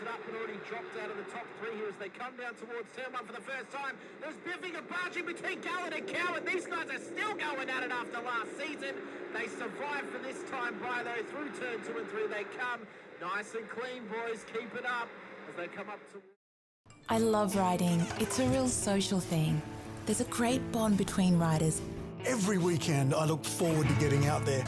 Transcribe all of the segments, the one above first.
it up and already dropped out of the top three here as they come down towards turn one for the first time. There's biffing and barging between Gallen and Coward. These guys are still going at it after last season. They survived for this time by though. Through turn 2 and 3 they come. Nice and clean, boys. Keep it up as they come up to... I love riding. It's a real social thing. There's a great bond between riders. Every weekend I look forward to getting out there.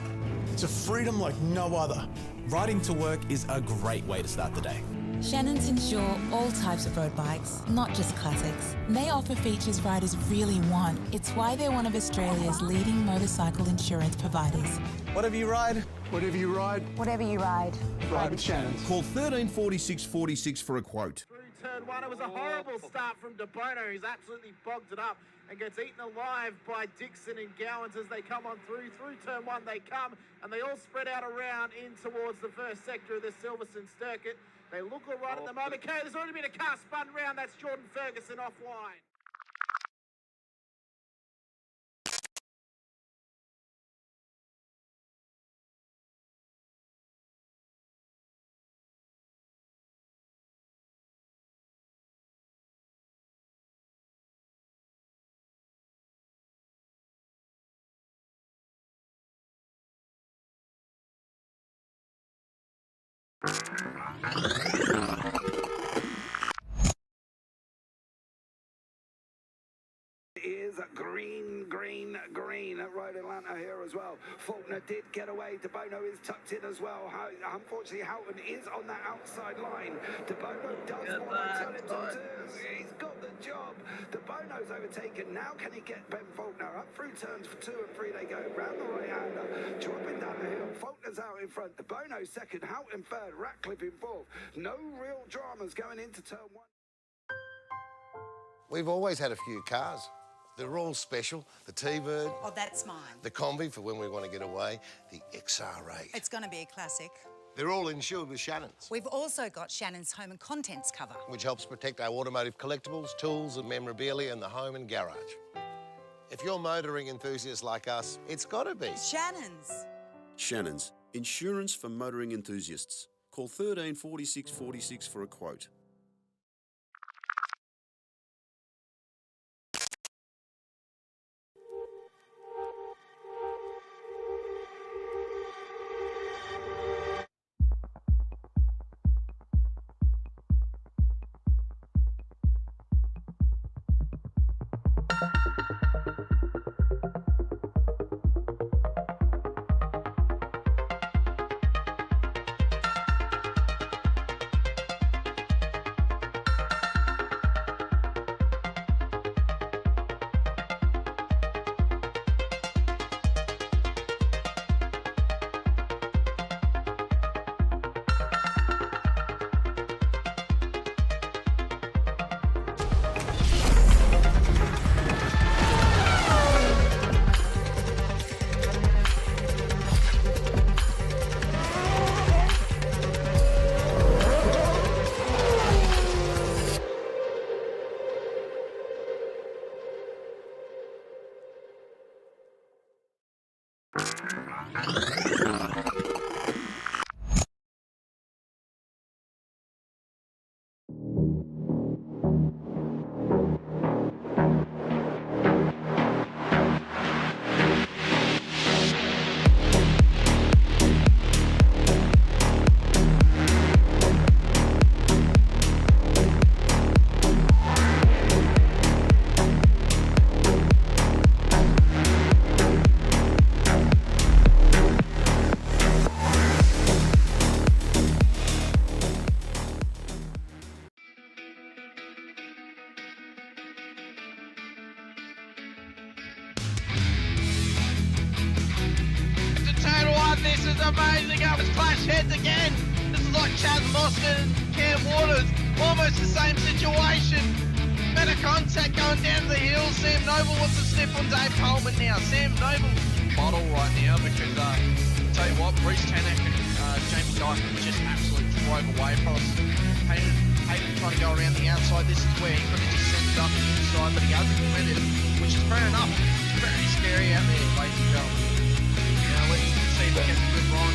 It's a freedom like no other. Riding to work is a great way to start the day. Shannons insure all types of road bikes, not just classics. They offer features riders really want. It's why they're one of Australia's leading motorcycle insurance providers. Whatever you ride. Whatever you ride. Whatever you ride. Ride with Shannons. Call 134646 for a quote. Through turn one, it was a horrible start from De Bono, who's absolutely bogged it up and gets eaten alive by Dixon and Gowans as they come on through. Through turn one they come, and they all spread out around in towards the first sector of the Silverstone circuit. They look all right at the moment. Okay, there's already been a car spun round. That's Jordan Ferguson offline. Is green, green, green at Road Atlanta here as well. Faulkner did get away. De Bono is tucked in as well. Unfortunately, Houghton is on that outside line. De Bono does want to tell him to do. He's got the job. De Bono's overtaken. Now can he get Ben Faulkner up through turns for 2 and 3? They go round the right-hander, dropping down the hill. Faulkner's out in front. De Bono second. Houghton third. Ratcliffe in fourth. No real dramas going into turn 1. We've always had a few cars. They're all special. The T-Bird. Oh, that's mine. The Combi for when we want to get away. The XR8. It's going to be a classic. They're all insured with Shannons, We've also got Shannon's home and contents cover, which helps protect our automotive collectibles, tools and memorabilia in the home and garage. If you're motoring enthusiasts like us, it's got to be Shannon's. Shannons, insurance for motoring enthusiasts. Call 134646 for a quote. Amazing, I was clash heads again. This is like Chad Mostert and Cam Waters, almost the same situation. Better contact going down the hill. Sam Noble wants to sniff on Dave Coleman now. Sam Noble bottle right now because tell you what, Reece Tanak and Jamie Dyson just absolutely drove away from us. Hayden trying to go around the outside. This is where he could have just sent it up the inside, but he hasn't committed, which is fair enough. It's very scary out there, ladies and gentlemen. Let's see if we get a good run.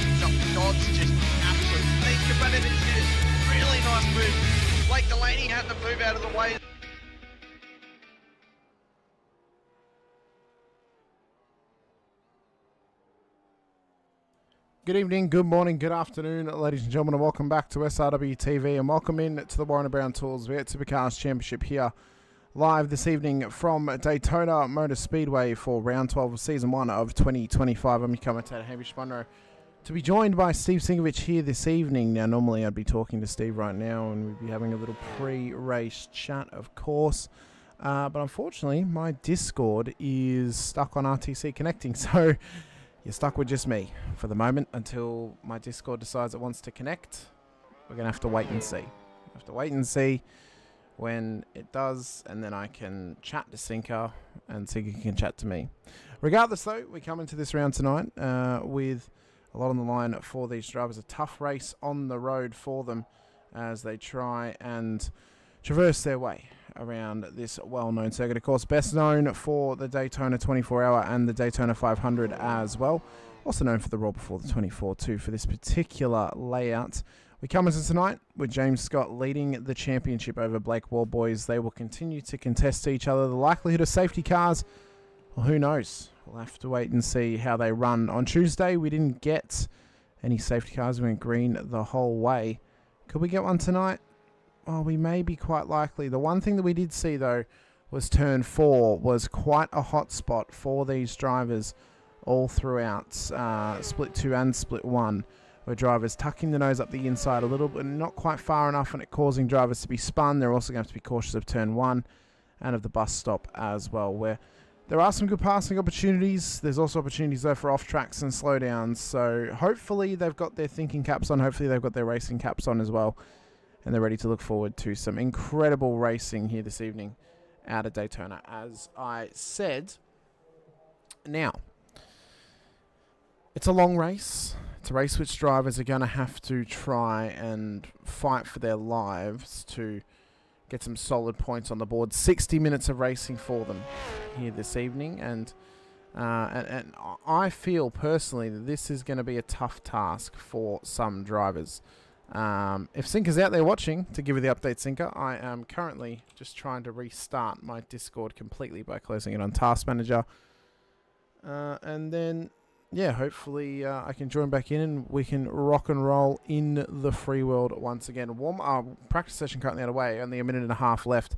Dodds just absolutely competitive. Really nice move. Blake Delaney had to move out of the way. Good evening, good morning, good afternoon, ladies and gentlemen, and welcome back to SRW TV, and welcome in to the Warren Brown Tools V8 Supercars Championship here live this evening from Daytona Motor Speedway for round 12 of season 1 of 2025. I'm your commentator, Hamish Munro, to be joined by Steve Sinkovic here this evening. Now, normally I'd be talking to Steve right now and we'd be having a little pre-race chat, of course, but unfortunately my Discord is stuck on RTC connecting, so you're stuck with just me for the moment until my Discord decides it wants to connect. We're going to have to wait and see. When it does, and then I can chat to Sinker, and Sinker can chat to me. Regardless, though, we come into this round tonight with a lot on the line for these drivers. A tough race on the road for them as they try and traverse their way around this well-known circuit. Of course, best known for the Daytona 24-hour and the Daytona 500 as well. Also known for the Raw Before the 24 too for this particular layout. We come into tonight with James Scott leading the championship over Blake Wall Boys. They will continue to contest each other. The likelihood of safety cars, well, who knows? We'll have to wait and see how they run. On Tuesday, we didn't get any safety cars. We went green the whole way. Could we get one tonight? Well, we may be quite likely. The one thing that we did see, though, was turn 4 was quite a hot spot for these drivers all throughout split 2 and split 1, where drivers tucking the nose up the inside a little bit, not quite far enough, and it causing drivers to be spun. They're also going to have to be cautious of turn 1 and of the bus stop as well, where there are some good passing opportunities. There's also opportunities, though, for off-tracks and slowdowns. So hopefully they've got their thinking caps on. Hopefully they've got their racing caps on as well. And they're ready to look forward to some incredible racing here this evening out of Daytona, as I said. Now, it's a long race. It's a race which drivers are going to have to try and fight for their lives to get some solid points on the board. 60 minutes of racing for them here this evening. And I feel personally that this is going to be a tough task for some drivers. If Sinker's out there watching, to give you the update, Sinker, I am currently just trying to restart my Discord completely by closing it on Task Manager. And then, yeah, hopefully I can join back in and we can rock and roll in the free world once again. Practice session currently underway, only a minute and a half left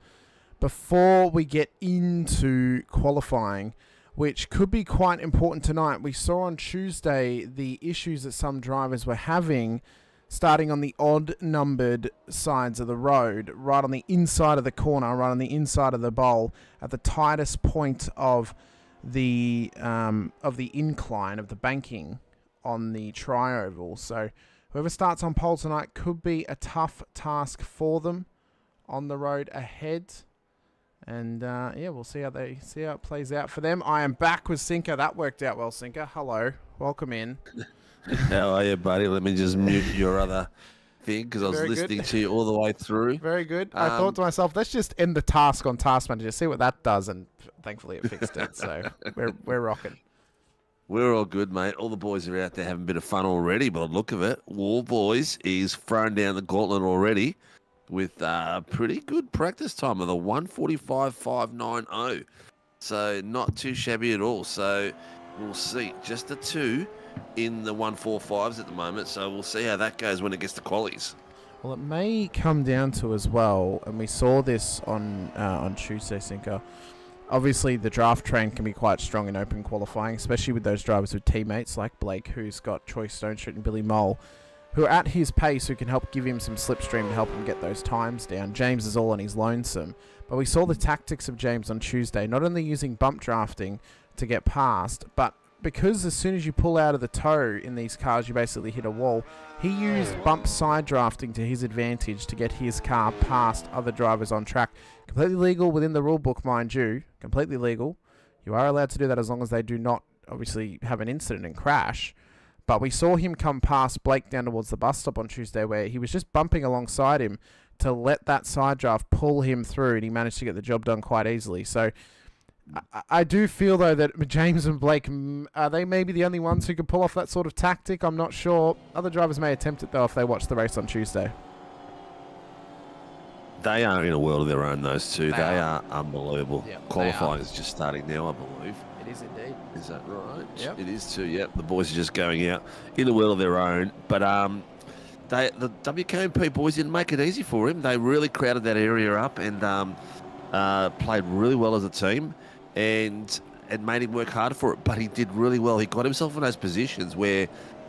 before we get into qualifying, which could be quite important tonight. We saw on Tuesday the issues that some drivers were having starting on the odd-numbered sides of the road, right on the inside of the corner, right on the inside of the bowl, at the tightest point of the incline, of the banking on the tri-oval. So whoever starts on pole tonight could be a tough task for them on the road ahead. And yeah, we'll see how it plays out for them. I am back with Sinker. That worked out well, Sinker. Hello, welcome in. How are you, buddy? Let me just mute your other thing because I was listening to you all the way through. Very good. I thought to myself, let's just end the task on Task Manager, see what that does, and thankfully it fixed it. So we're rocking. We're all good, mate. All the boys are out there having a bit of fun already, by the look of it. Wall Boys is throwing down the gauntlet already with a pretty good practice time of the 1:45.590. So not too shabby at all. So we'll see. Just a 2 in the 1:45s at the moment, so we'll see how that goes when it gets to qualies. Well, it may come down to as well, and we saw this on Tuesday, Sinker. Obviously, the draft train can be quite strong in open qualifying, especially with those drivers with teammates like Blake, who's got Troy Stonestreet and Billy Mole, who are at his pace, who can help give him some slipstream to help him get those times down. James is all on his lonesome. But we saw the tactics of James on Tuesday, not only using bump drafting to get past, but because as soon as you pull out of the toe in these cars, you basically hit a wall, he used bump side drafting to his advantage to get his car past other drivers on track. Completely legal within the rule book, mind you. Completely legal. You are allowed to do that as long as they do not, obviously, have an incident and crash. But we saw him come past Blake down towards the bus stop on Tuesday, where he was just bumping alongside him to let that side draft pull him through, and he managed to get the job done quite easily. So I do feel, though, that James and Blake, are they maybe the only ones who could pull off that sort of tactic? I'm not sure. Other drivers may attempt it, though, if they watch the race on Tuesday. They are in a world of their own, those two. They are unbelievable. Yep, Qualifying is just starting now, I believe. It is indeed. Is that right? Yep. It is too, yep. The boys are just going out in a world of their own. But the WKMP boys didn't make it easy for him. They really crowded that area up and played really well as a team and made him work harder for it. But he did really well. He got himself in those positions where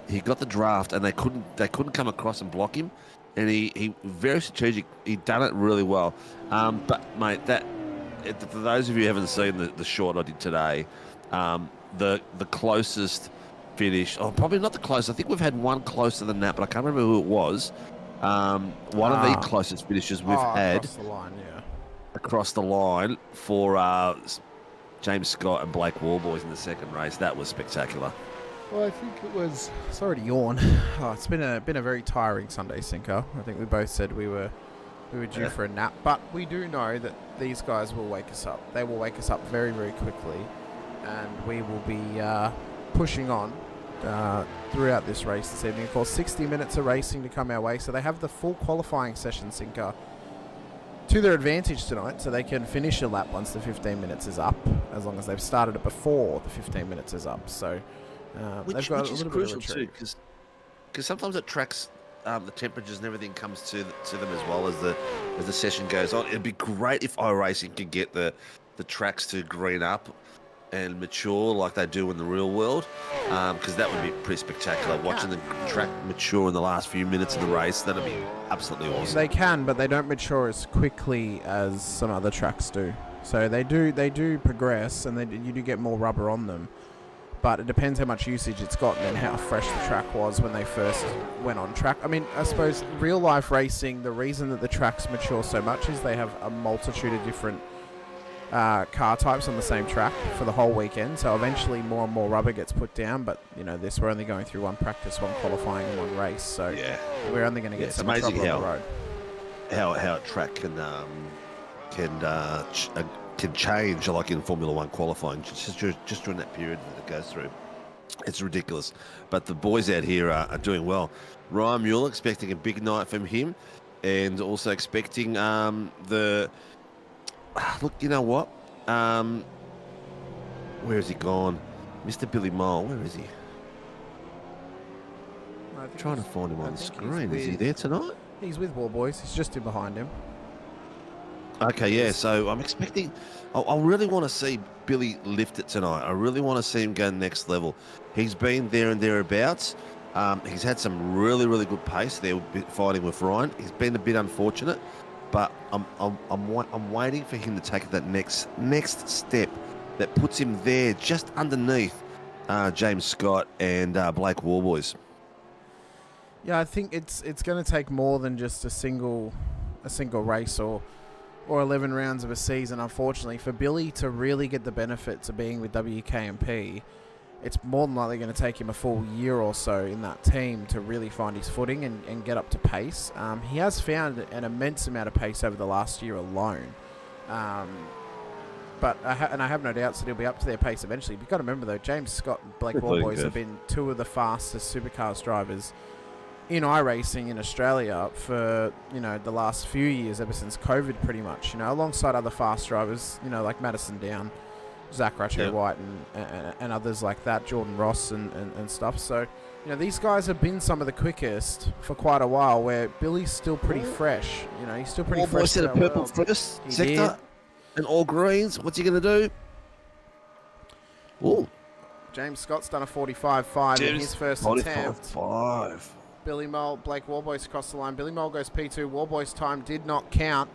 he got the draft and they couldn't come across and block him. And he very strategic. He done it really well. But mate, for those of you who haven't seen the short I did today, the closest finish, probably not the closest. I think we've had one closer than that, but I can't remember who it was. One of the closest finishes we've had across the line, across the line for James Scott and Blake Warboys in the second race. That was spectacular. Well, I think it was. Sorry to yawn. Oh, it's been a very tiring Sunday, Sinker. I think we both said we were due for a nap, but we do know that these guys will wake us up. They will wake us up very, very quickly, and we will be pushing on throughout this race this evening. Of course, 60 minutes of racing to come our way, so they have the full qualifying session, Sinker, to their advantage tonight, so they can finish a lap once the 15 minutes is up, as long as they've started it before the 15 minutes is up. So. Which is crucial too, because sometimes at tracks, the temperatures and everything comes to them as well as the session goes on. It'd be great if iRacing could get the tracks to green up and mature like they do in the real world, because that would be pretty spectacular. Watching the track mature in the last few minutes of the race, that'd be absolutely awesome. They can, but they don't mature as quickly as some other tracks do. So they do progress, and you do get more rubber on them. But it depends how much usage it's got and how fresh the track was when they first went on track. I mean, I suppose real-life racing, the reason that the tracks mature so much is they have a multitude of different car types on the same track for the whole weekend. So eventually more and more rubber gets put down. But, we're only going through one practice, one qualifying, and one race. So we're only going to get some rubber on the road. How a track can change, like in Formula One qualifying, just during that period that it goes through. It's ridiculous. But the boys out here are doing well. Ryan Mueller, expecting a big night from him, and also expecting look, you know what? Where has he gone? Mr. Billy Mole, where is he? I'm trying to find him on the screen. Is he there tonight? He's with Warboys. He's just in behind him. Okay, yeah, so I'm expecting... I really want to see Billy lift it tonight. I really want to see him go next level. He's been there and thereabouts. He's had some really, really good pace there fighting with Ryan. He's been a bit unfortunate, but I'm waiting for him to take that next step that puts him there just underneath James Scott and Blake Warboys. Yeah, I think it's going to take more than just a single race or 11 rounds of a season, unfortunately. For Billy to really get the benefits of being with WKMP, it's more than likely going to take him a full year or so in that team to really find his footing and get up to pace. He has found an immense amount of pace over the last year alone. But I have no doubts that he'll be up to their pace eventually. You've got to remember, though, James Scott and Blake Warboys have been two of the fastest Supercars drivers in iRacing in Australia for, the last few years, ever since COVID pretty much, alongside other fast drivers, like Madison Down, Zach Ratchet-White and others like that, Jordan Ross and stuff. So, these guys have been some of the quickest for quite a while, where Billy's still pretty fresh. He's still pretty fresh. Said a purple first sector and all greens. What's he going to do? Ooh. James Scott's done a 45.5 in his first attempt. 45.5. Billy Mole, Blake Warboys across the line. Billy Mole goes P2. Warboys' time did not count.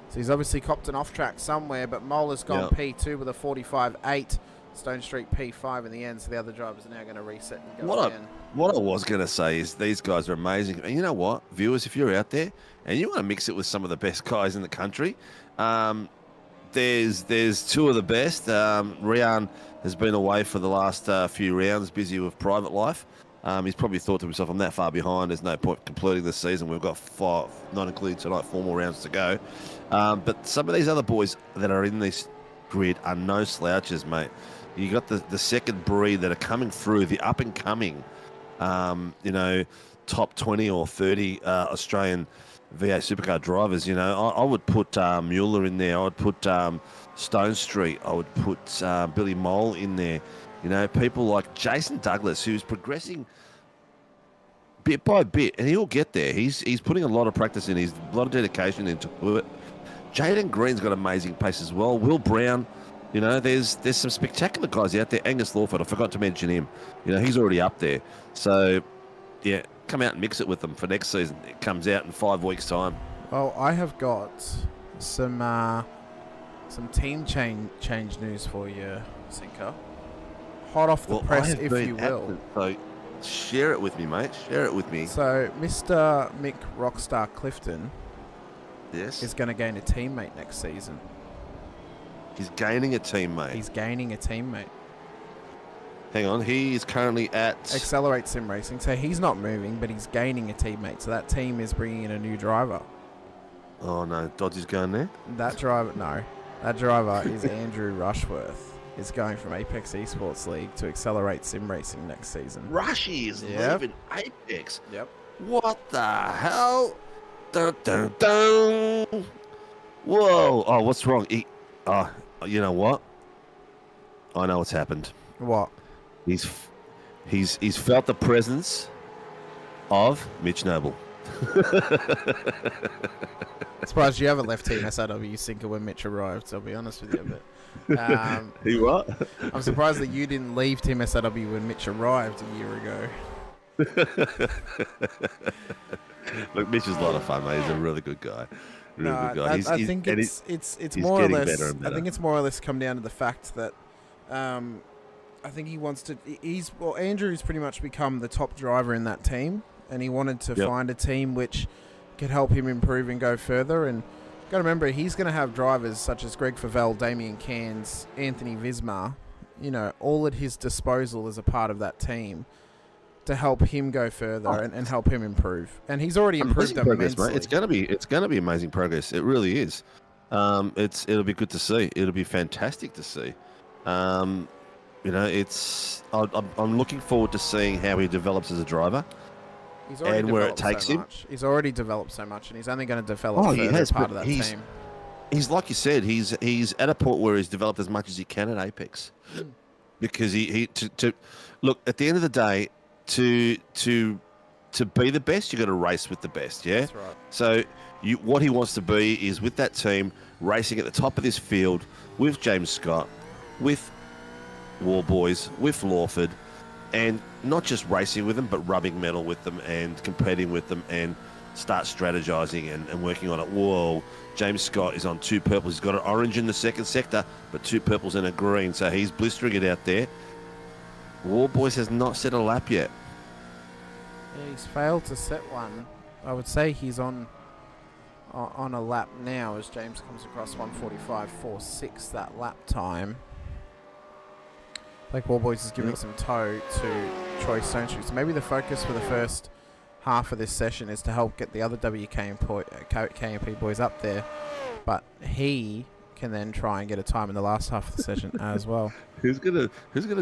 So he's obviously copped an off-track somewhere, but Mole has gone P2 with a 45.8. Stone Street P5 in the end, so the other drivers are now going to reset and go again. What I was going to say is these guys are amazing. And you know what, viewers, if you're out there and you want to mix it with some of the best guys in the country, there's two of the best. Rian has been away for the last few rounds, busy with private life. He's probably thought to himself, I'm that far behind, there's no point completing this season. We've got 5, not including tonight, 4 more rounds to go. But some of these other boys that are in this grid are no slouches, mate. You got the second breed that are coming through, the up-and-coming, top 20 or 30 Australian V8 supercar drivers. You know, I would put Mueller in there. I would put Stone Street. I would put Billy Mole in there. You know, people like Jason Douglas, who's progressing bit by bit, and he'll get there. He's putting a lot of practice in. He's a lot of dedication into it. Jaden Green's got amazing pace as well. Will Brown, you know, there's some spectacular guys out there. Angus Lawford, I forgot to mention him. You know, he's already up there. So, yeah, come out and mix it with them for next season. It comes out in 5 weeks' time. Well, I have got some team change news for you, Sinker. Hot off the press, if you will. So share it with me, mate. Share it with me. So, Mr. Mick Rockstar Clifton is going to gain a teammate next season. He's gaining a teammate. He's gaining a teammate. Hang on, he is currently at Accelerate Sim Racing. So he's not moving, but he's gaining a teammate. So that team is bringing in a new driver. Oh no, Dodgy's going there? That driver is Andrew Rushworth. Is going from Apex Esports League to Accelerate Sim Racing next season. Rushy is leaving Apex. Yep. What the hell? Dun, dun, dun. Whoa. Oh, what's wrong? You know what? I know what's happened. What? He's felt the presence of Mitch Noble. Surprised you haven't left Team SRW Sinker when Mitch arrived, I'll be honest with you. But He what? I'm surprised that you didn't leave Team SRW when Mitch arrived a year ago. Look, Mitch is a lot of fun, mate. He's a really good guy. Really good guy. I think it's more or less. I think it's more or less come down to the fact that I think he wants to. Andrew's pretty much become the top driver in that team, and he wanted to find a team which could help him improve and go further. And got to remember, he's going to have drivers such as Greg Favell, Damien Cairns, Anthony Visma, you know, all at his disposal as a part of that team to help him go further and help him improve. And he's already improved immensely. Mate. It's gonna be amazing progress. It really is. It'll be good to see. It'll be fantastic to see. You know, I'm looking forward to seeing how he develops as a driver. He's already and where it takes him. He's already developed so much, and he's only going to develop further as part of that team. He's like you said. He's at a point where he's developed as much as he can at Apex, because to look at the end of the day, to be the best, you got to race with the best. Yeah, that's right. So what he wants to be is with that team racing at the top of this field with James Scott, with War Boys, with Lawford. And not just racing with them, but rubbing metal with them and competing with them and start strategizing and working on it. Whoa, James Scott is on 2 purples. He's got an orange in the second sector, but 2 purples and a green. So he's blistering it out there. War Boys has not set a lap yet. Yeah, he's failed to set one. I would say he's on a lap now as James comes across 1:45.46 that lap time. Like War Boys is giving some tow to Troy Stonestreet. So maybe the focus for the first half of this session is to help get the other KMP boys up there. But he can then try and get a time in the last half of the session as well. Who's gonna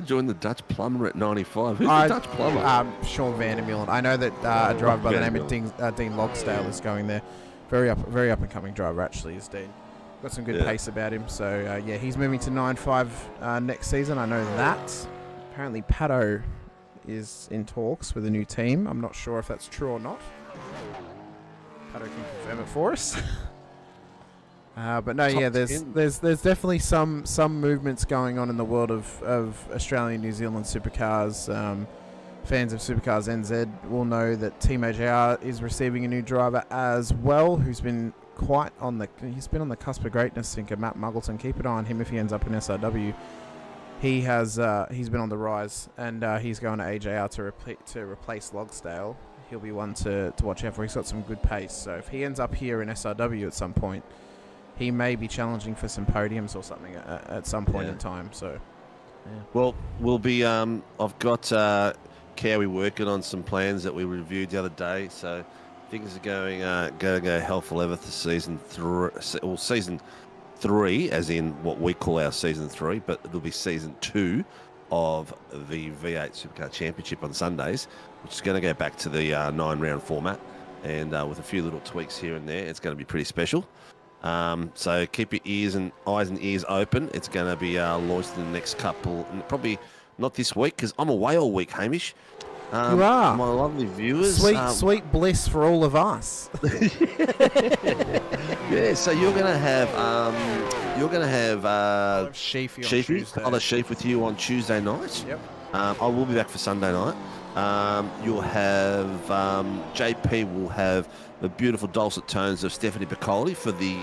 join the Dutch Plumber at 95? Who's the Dutch Plumber? Sean Vandermeulen. I know that a driver by the name of Dean Logsdale is going there. Very up and coming driver actually is Dean. Got some good pace about him, so he's moving to 9.5 next season. I know that. Apparently, Pato is in talks with a new team. I'm not sure if that's true or not. Pato can confirm it for us. But no, there's definitely some movements going on in the world of Australian, New Zealand supercars. Fans of Supercars NZ will know that Team AJR is receiving a new driver as well, who's been he's been on the cusp of greatness. Thinker Matt Muggleton. Keep an eye on him if he ends up in SRW. He's been on the rise, and he's going to AJR to replace Logsdale. He'll be one to watch out for. He's got some good pace. So if he ends up here in SRW at some point, he may be challenging for some podiums or something at some point in time. So, well, we'll be. I've got Cowie working on some plans that we reviewed the other day. So. Things are going to go hell for leather for season 3, as in what we call our season 3, but it'll be season 2 of the V8 Supercar Championship on Sundays, which is going to go back to the 9-round format. and with a few little tweaks here and there, it's going to be pretty special. So keep your eyes and ears open. It's going to be launched in the next couple, probably not this week because I'm away all week, Hamish. You are. My lovely viewers. Sweet bliss for all of us. Yeah, so you're gonna have Sheafy, I'll have Sheaf with you on Tuesday night. Yep. I will be back for Sunday night. You'll have JP will have the beautiful dulcet tones of Stephanie Piccoli for the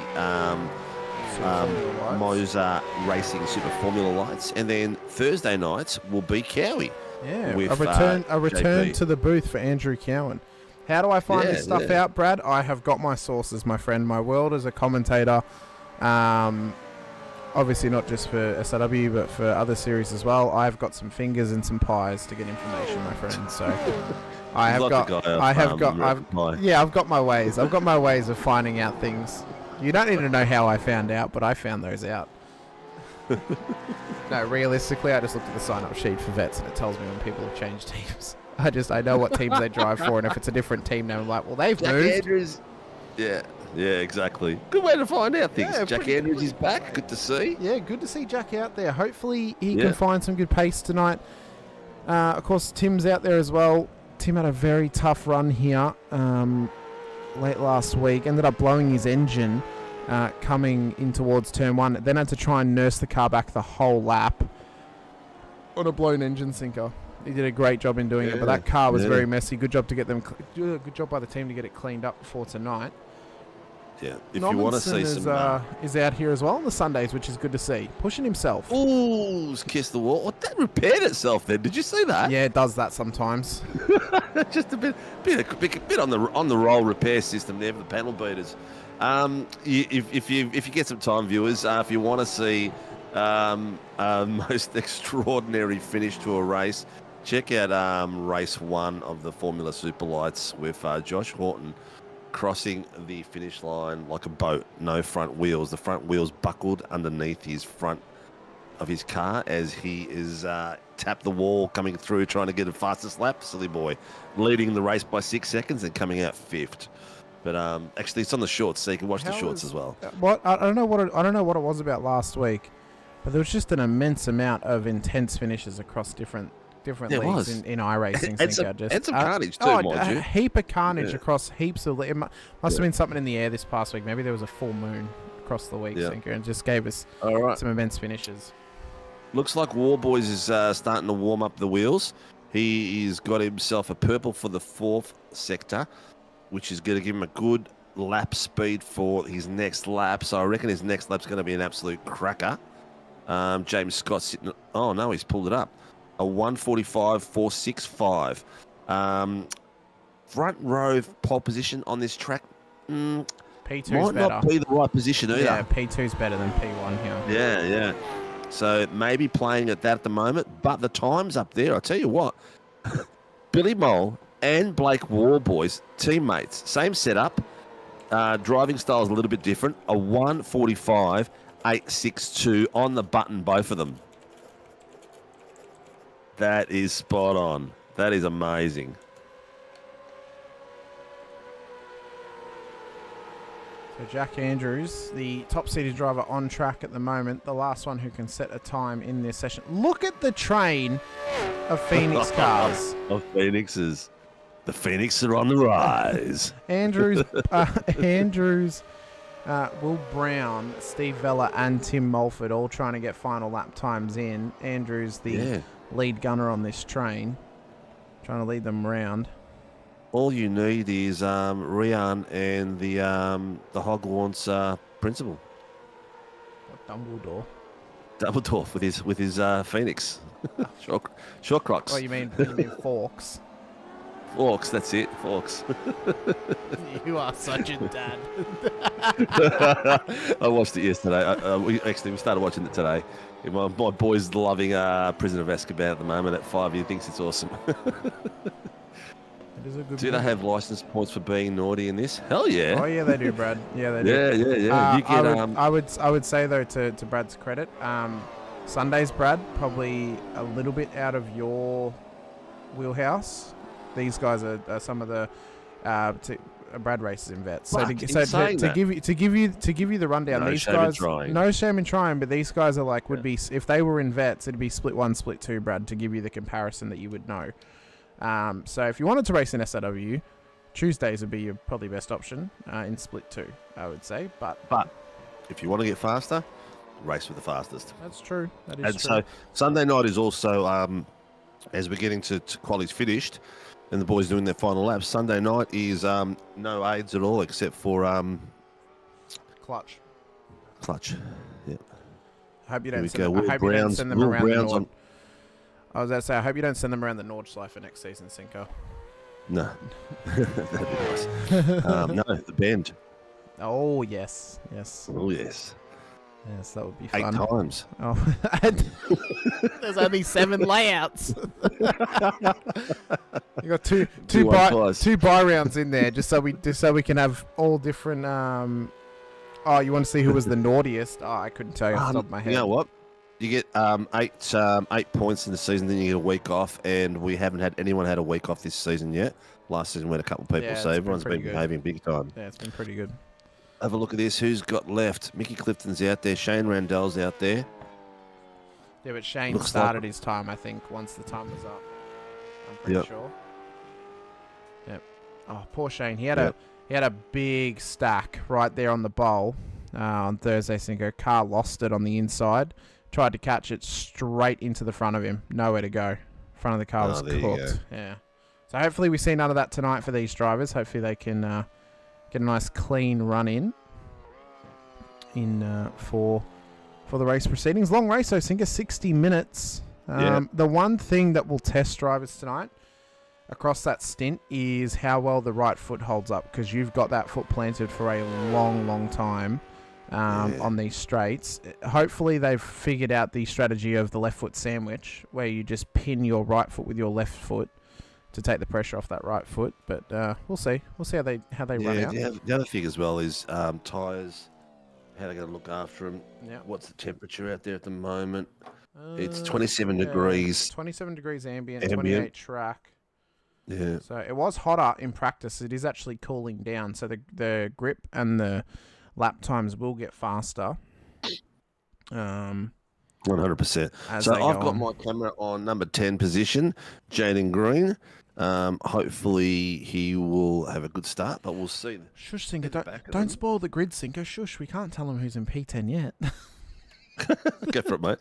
Mozart Racing Super Formula Lights, and then Thursday nights will be Cowie. Yeah, with, a return JP. to the booth for Andrew Cowan. How do I find this stuff out, Brad? I have got my sources, my friend. My world as a commentator, obviously not just for SRW, but for other series as well. I've got some fingers and some pies to get information, my friend. So I've got my ways. I've got my ways of finding out things. You don't need to know how I found out, but I found those out. No, realistically, I just looked at the sign-up sheet for vets, and it tells me when people have changed teams. I know what teams they drive for, and if it's a different team, then I'm like, well, they've moved. Andrews. Yeah, exactly. Good way to find out things. Yeah, Jack Andrews is back. Good to see. Yeah, good to see Jack out there. Hopefully, he can find some good pace tonight. Of course, Tim's out there as well. Tim had a very tough run here late last week. Ended up blowing his engine coming in towards turn one. Then had to try and nurse the car back the whole lap on a blown engine sinker. He did a great job in doing it, but that car was very messy. Good job to get them. Good job by the team to get it cleaned up before tonight. Yeah, if you want to see some, is out here as well on the Sundays, which is good to see. Pushing himself. Ooh, kiss the wall. Oh, that repaired itself then. Did you see that? Yeah, it does that sometimes. Just a bit on the roll repair system there for the panel beaters. If you get some time, viewers, if you want to see most extraordinary finish to a race, check out race 1 of the Formula Super Lights with Josh Horton crossing the finish line like a boat, no front wheels. The front wheels buckled underneath his front of his car as he is tapped the wall coming through, trying to get the fastest lap. Silly boy, leading the race by 6 seconds and coming out 5th. But actually, it's on the shorts, so you can watch the shorts as well. I don't know what it was about last week, but there was just an immense amount of intense finishes across different leagues in iRacing. And some carnage too, mind you. A heap of carnage across heaps of. It must have been something in the air this past week. Maybe there was a full moon across the week, Sinker, and just gave us some immense finishes. Looks like Warboys is starting to warm up the wheels. He's got himself a purple for the 4th sector, which is going to give him a good lap speed for his next lap. So I reckon his next lap's going to be an absolute cracker. James Scott sitting. Oh no, he's pulled it up. A 1:45.465. Front row pole position on this track. P2's might better. Not be the right position either. Yeah, P2's better than P1 here. Yeah. So maybe playing at that at the moment, but the time's up there. I tell you what, Billy Mole and Blake Warboys, teammates, same setup. Driving style is a little bit different. A 1:45.862 on the button, both of them. That is spot on. That is amazing. So Jack Andrews, the top-seeded driver on track at the moment, the last one who can set a time in this session. Look at the train of Phoenix cars. Of Phoenixes. The Phoenix are on the rise. Andrews, Will Brown, Steve Vella, and Tim Mulford all trying to get final lap times in. Andrews, the lead gunner on this train, trying to lead them around. All you need is Rian and the Hogwarts principal. What, Dumbledore? Dumbledore with his Phoenix. Short Crocs. Oh, you mean Forks? Forks, that's it. Forks. You are such a dad. I watched it yesterday. We started watching it today. My boy's loving Prisoner of Azkaban at the moment at 5. He thinks it's awesome. Do they have license points for being naughty in this? Hell yeah. Oh yeah, they do, Brad. Yeah, they do. Yeah. You get, I would say though, to Brad's credit, Sundays, Brad, probably a little bit out of your wheelhouse. These guys are some of the Brad races in vets. Fuck, To give you the rundown, No these shame in guys, trying. no shame in trying, but these guys are like would be if they were in vets, it'd be split 1, split 2, Brad, to give you the comparison that you would know. So if you wanted to race in SRW, Tuesdays would be your probably best option in split 2, I would say. But if you want to get faster, race with the fastest. That's true. That is and true. so Sunday night is also, as we're getting to quali's finished and the boys doing their final laps, Sunday night is no aids at all except for Clutch. Yeah. I hope you Here don't we send go. them, I Will hope you don't Brown's- send them Will around the Brown's Nord. on- I was about to say, I hope you don't send them around the Nordschleife next season, Cinco. No. That'd be nice. No, the bend. Oh, yes. Yes. Oh, yes. Yes, that would be 8 fun. times. Oh, there's only 7 layouts. You got two buy rounds in there, just so we can have all different. Oh, you want to see who was the naughtiest? Oh, I couldn't tell you off the top of my head. You know what? You get 8 points in the season, then you get a week off, and we haven't had anyone had a week off this season yet. Last season we had a couple of people, Yeah, so it's everyone's pretty been good. behaving big time. Yeah, it's been pretty good. Have a look at this. Who's got left? Mickey Clifton's out there. Shane Randall's out there. Yeah, but Shane Looks started like- his time, I think, once the time was up. I'm pretty Yep. sure. Yep. Oh, poor Shane. He had Yep. a big stack right there on the bowl on Thursday. Cinco. Car lost it on the inside. Tried to catch it straight into the front of him. Nowhere to go. Front of the car was there you cooked. go. Yeah. So hopefully we see none of that tonight for these drivers. Hopefully they can get a nice clean run in for the race proceedings. Long race, though, Cinco, 60 minutes. The one thing that will test drivers tonight across that stint is how well the right foot holds up, because you've got that foot planted for a long, long time on these straights. Hopefully they've figured out the strategy of the left foot sandwich, where you just pin your right foot with your left foot to take the pressure off that right foot. But we'll see. We'll see how they run out. The other thing as well is tyres. How they're going to look after them. Yeah. What's the temperature out there at the moment? It's 27 degrees. 27 degrees ambient, Ambient. 28 track. Yeah. So it was hotter in practice. It is actually cooling down. So the grip and the lap times will get faster. 100%. As So they I've go got on. my camera on number 10 position, Jaden Green. Hopefully he will have a good start, but we'll see. Shush, Sinker. At the back of Don't them. spoil the grid, Sinker. Shush, we can't tell him who's in P10 yet. Go for it, mate.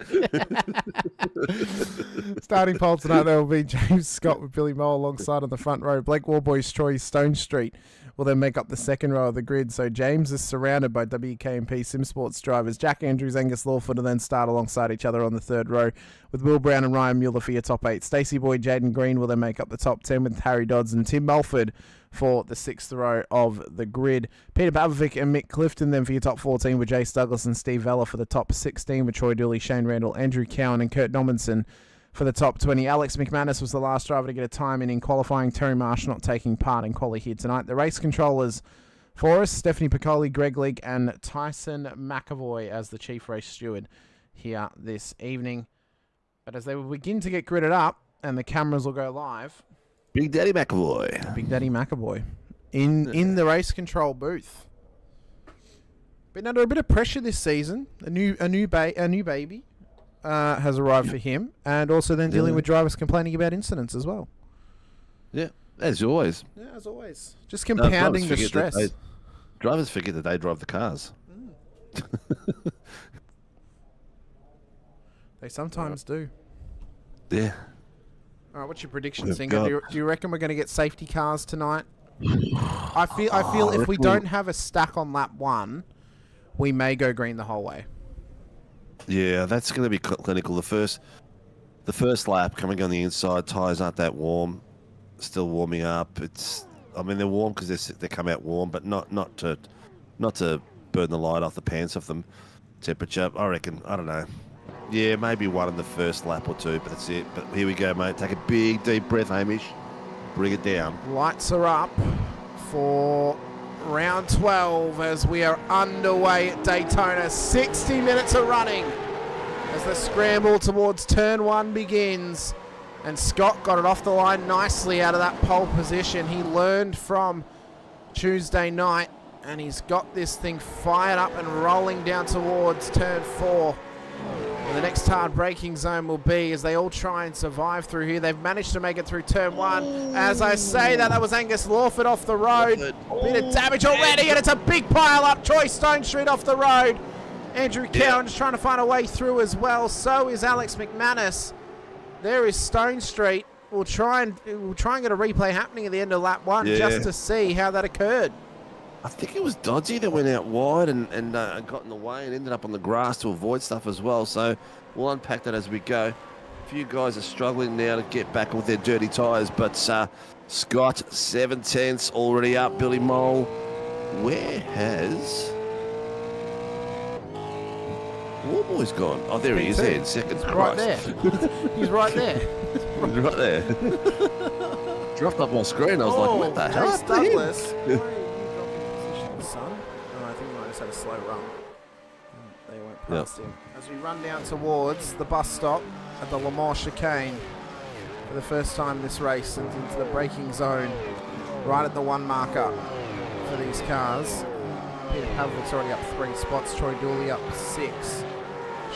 Starting pole tonight, there will be James Scott with Billy Moore alongside on the front row. Blake Warboys, Troy Stone Street will then make up the second row of the grid. So James is surrounded by WKMP Sim Sports drivers. Jack Andrews, Angus Lawford will then start alongside each other on the third row, with Will Brown and Ryan Mueller for your top 8. Stacey Boyd, Jaden Green will then make up the top 10, with Harry Dodds and Tim Mulford for the 6th row of the grid. Peter Babovic and Mick Clifton then for your top 14, with Jace Douglas and Steve Vella for the top 16, with Troy Dooley, Shane Randall, Andrew Cowan and Kurt Nommenson for the top 20. Alex McManus was the last driver to get a time in qualifying. Terry Marsh not taking part in quali here tonight. The race controllers for us, Stephanie Piccoli, Greg Leake and Tyson McAvoy as the chief race steward here this evening. But as they will begin to get gridded up and the cameras will go live, Big Daddy McAvoy. Big Daddy McAvoy in the race control booth. Been under a bit of pressure this season. A new baby has arrived for him, and also then dealing with drivers complaining about incidents as well. Yeah, as always. Yeah, as always. Just compounding the stress. Drivers forget that they drive the cars. They sometimes do. Yeah. All right, what's your prediction, We've Singer? Do you reckon we're going to get safety cars tonight? I feel if we don't have a stack on lap 1, we may go green the whole way. Yeah, that's going to be clinical. The first lap coming on the inside, tyres aren't that warm, still warming up. They're warm because they come out warm, but not to burn the light off the pants off them. Temperature, I reckon. I don't know. Yeah, maybe one in the first lap or two, but that's it. But here we go, mate. Take a big deep breath, Hamish. Bring it down. Lights are up for round 12 as we are underway at Daytona. 60 minutes of running as the scramble towards turn 1 begins. And Scott got it off the line nicely out of that pole position. He learned from Tuesday night, and he's got this thing fired up and rolling down towards turn 4. And the next hard braking zone will be as they all try and survive through here. They've managed to make it through turn 1. As I say that was Angus Lawford off the road. Bit of damage already, and it's a big pile up. Troy Stone Street off the road. Andrew Cowan just trying to find a way through as well. So is Alex McManus. There is Stone Street. We'll try and get a replay happening at the end of lap 1 just to see how that occurred. I think it was Dodgy that went out wide and got in the way and ended up on the grass to avoid stuff as well. So we'll unpack that as we go. A few guys are struggling now to get back with their dirty tyres, but Scott, 7/10 already up. Billy Mole, where has Warboy's gone? Oh, there he is there in second. Right there. He's right there. He's right there. Dropped up on screen. I was like, what the hell? Chase Douglas. Son. Oh, I think he might have had a slow run. They went past him. As we run down towards the bus stop at the Le Mans chicane for the first time this race and into the braking zone right at the 1 marker for these cars. Peter Pavlik's already up 3 spots. Troy Dooley up 6.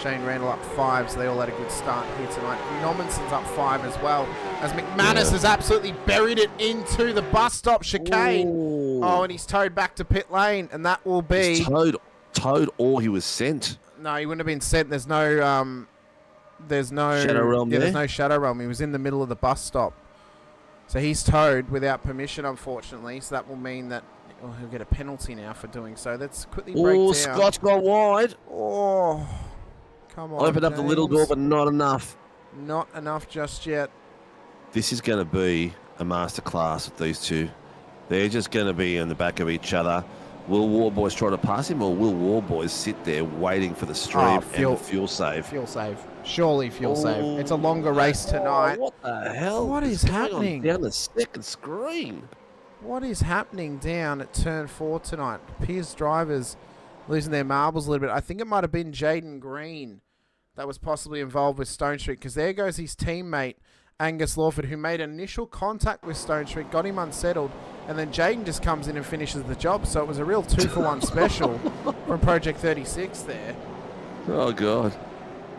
Shane Randall up 5, so they all had a good start here tonight. Nominson's up 5 as well, as McManus has absolutely buried it into the bus stop chicane. Ooh. Oh, and he's towed back to pit lane, and that will be... He's towed or he was sent. No, he wouldn't have been sent. There's no Shadow Realm there? There's no Shadow Realm. He was in the middle of the bus stop. So he's towed without permission, unfortunately, so that will mean that he'll get a penalty now for doing so. Let's quickly break down. Oh, Scott's gone wide. Oh... Come on, open up the little door, but not enough. Not enough just yet. This is going to be a masterclass with these two. They're just going to be in the back of each other. Will Warboys try to pass him, or will Warboys sit there waiting for the stream and the fuel save? Fuel save. Surely fuel save. It's a longer race tonight. What the hell? What is happening? Down the second screen. What is happening down at turn 4 tonight? Pierce drivers losing their marbles a little bit. I think it might have been Jaden Green that was possibly involved with Stone Street, because there goes his teammate, Angus Lawford, who made initial contact with Stone Street, got him unsettled, and then Jaden just comes in and finishes the job. So it was a real 2-for-1 special from Project 36 there. Oh, God.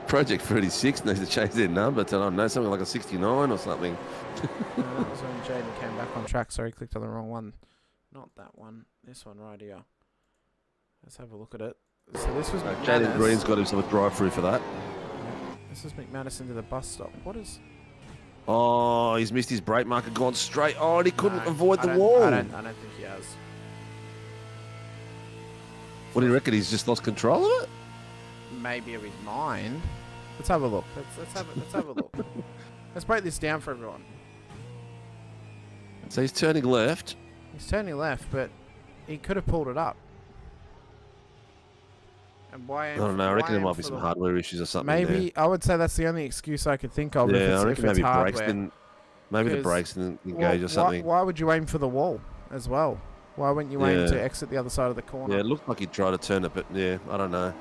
Project 36 needs to change their number to, I don't know, something like a 69 or something. That was when Jaden came back on track. Sorry, clicked on the wrong one. Not that one. This one right here. Let's have a look at it. So this was McManus. Jaden Green's got himself a drive-through for that. This is McManus into the bus stop. What is... Oh, he's missed his brake marker, gone straight. Oh, and he couldn't avoid the wall. I don't think he has. What do you reckon? He's just lost control of it? Maybe of his mind. Let's have a look. Let's have a look. Let's break this down for everyone. So he's turning left. He's turning left, but he could have pulled it up. And why? I don't know. I reckon there might be some hardware issues or something. Maybe I would say that's the only excuse I could think of. Yeah, I reckon maybe hardware. maybe the brakes didn't engage or something. Why would you aim for the wall as well? Why wouldn't you aim to exit the other side of the corner? Yeah, it looked like he tried to turn it, but yeah, I don't know.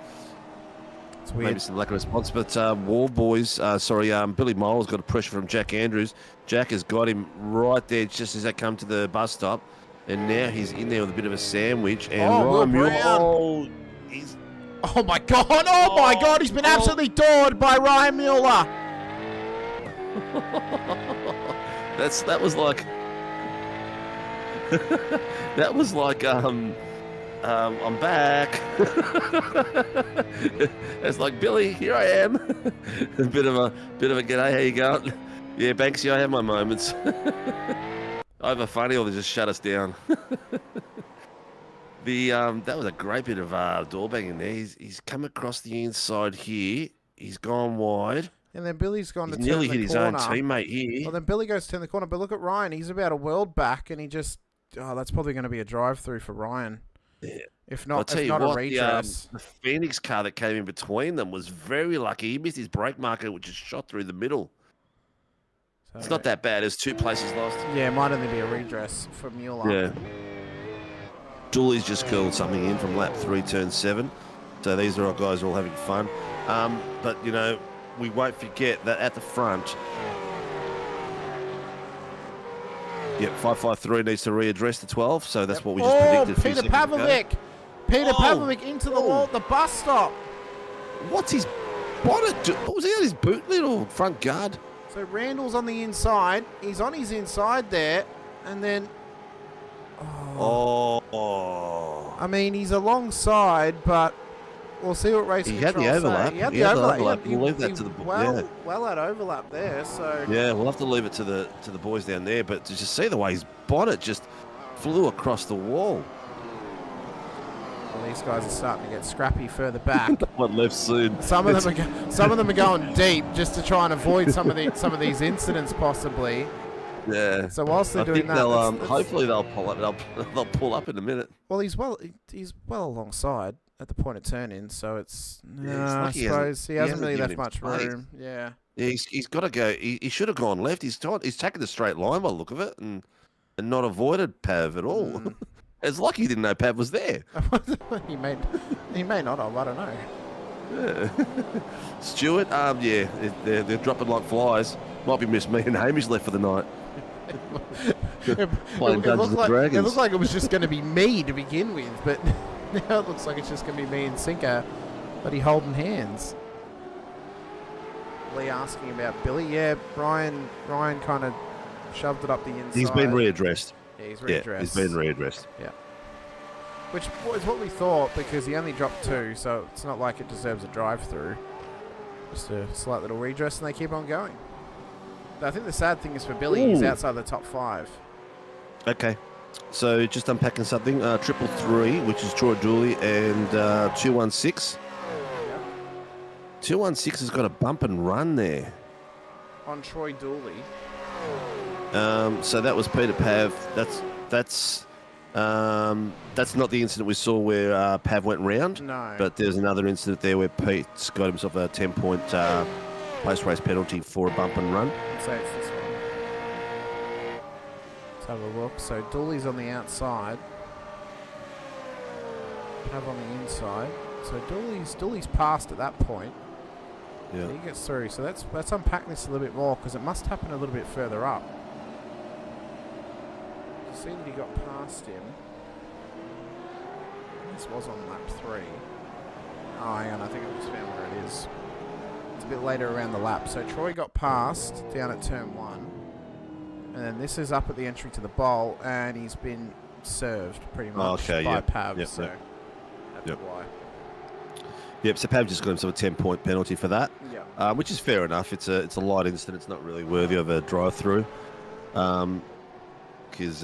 It's weird. Maybe some lack of response. But Billy Mole's got a pressure from Jack Andrews. Jack has got him right there just as they come to the bus stop. And now he's in there with a bit of a sandwich. And Ryan Muir, he's... Oh my God! Oh my God! He's been absolutely doored by Ryan Mueller. that was like that was like I'm back. It's like, Billy, here I am. a bit of a g'day. How you going? Yeah, Banksy, I have my moments. Either funny or they just shut us down. That was a great bit of door banging there. He's come across the inside here. He's gone wide. And then Billy's gone to nearly turn hit the his own corner. teammate here. Well, then Billy goes to turn the corner. But look at Ryan. He's about a world back, and he just... Oh, that's probably going to be a drive-through for Ryan. Yeah. If not, a redress. The Phoenix car that came in between them was very lucky. He missed his brake marker, which just shot through the middle. So it's not that bad. There's 2 places lost. Yeah, it might only be a redress for Mueller. Yeah. Dooley's just curled something in from lap 3, turn 7. So these are our guys all having fun. But, you know, we won't forget that at the front, Yep, 553 needs to readdress the 12, so that's what we just predicted. Peter Pavlovic. Peter Pavlovic into the wall at the bus stop. What's his bonnet? Was he on his boot lid or front guard? So Randall's on the inside. He's on his inside there, and then. I mean, he's alongside, but we'll see what racing. He had the overlap. He had the overlap. We'll leave that to the well at overlap there. So yeah, we'll have to leave it to the boys down there. But to just see the way his bonnet just flew across the wall. Well, these guys are starting to get scrappy further back. One left soon. Some of them are going deep just to try and avoid some of these incidents possibly. Yeah. So whilst they're doing that, hopefully they'll pull up. They'll pull up in a minute. Well, he's well alongside at the point of turn in, so it's. I he suppose he hasn't really given left him much space. room. Yeah. Yeah, he's got to go. He should have gone left. He's taken the straight line by the look of it, and not avoided Pav at all. It's lucky he didn't know Pav was there. he may not have. I don't know. Yeah. Stuart, yeah, they're dropping like flies. Might be miss me and Hamish left for the night. It looked like it was just going to be me to begin with, but now it looks like it's just going to be me and Sinker, but he holding hands. Lee asking about Billy. Yeah, Ryan kind of shoved it up the inside. He's been readdressed. Yeah, he's readdressed. Yeah, he's been readdressed. Yeah. Which is what we thought, because he only dropped 2, so it's not like it deserves a drive-through. Just a slight little redress, and they keep on going. I think the sad thing is for Billy, he's outside the top 5. Okay. So just unpacking something. 333, which is Troy Dooley, and 216. Yep. 216 has got a bump and run there. On Troy Dooley. So that was Peter Pav. That's not the incident we saw where Pav went round. No. But there's another incident there where Pete's got himself a 10-point post-race penalty for a bump and run. So it's this one. Let's have a look. So Dooley's on the outside. Pav on the inside. So Dooley's passed at that point. Yeah. He gets through. So let's unpack this a little bit more, because it must happen a little bit further up. See that he got past him. This was on lap 3. Oh, hang on, I think I just found where it is. It's a bit later around the lap. So Troy got past down at turn 1. And then this is up at the entry to the bowl, and he's been served pretty much by Pav. Yep, so that's why. Yep, so Pav just got himself a 10-point penalty for that, yeah. Which is fair enough. It's a light incident. It's not really worthy of a drive-through. Because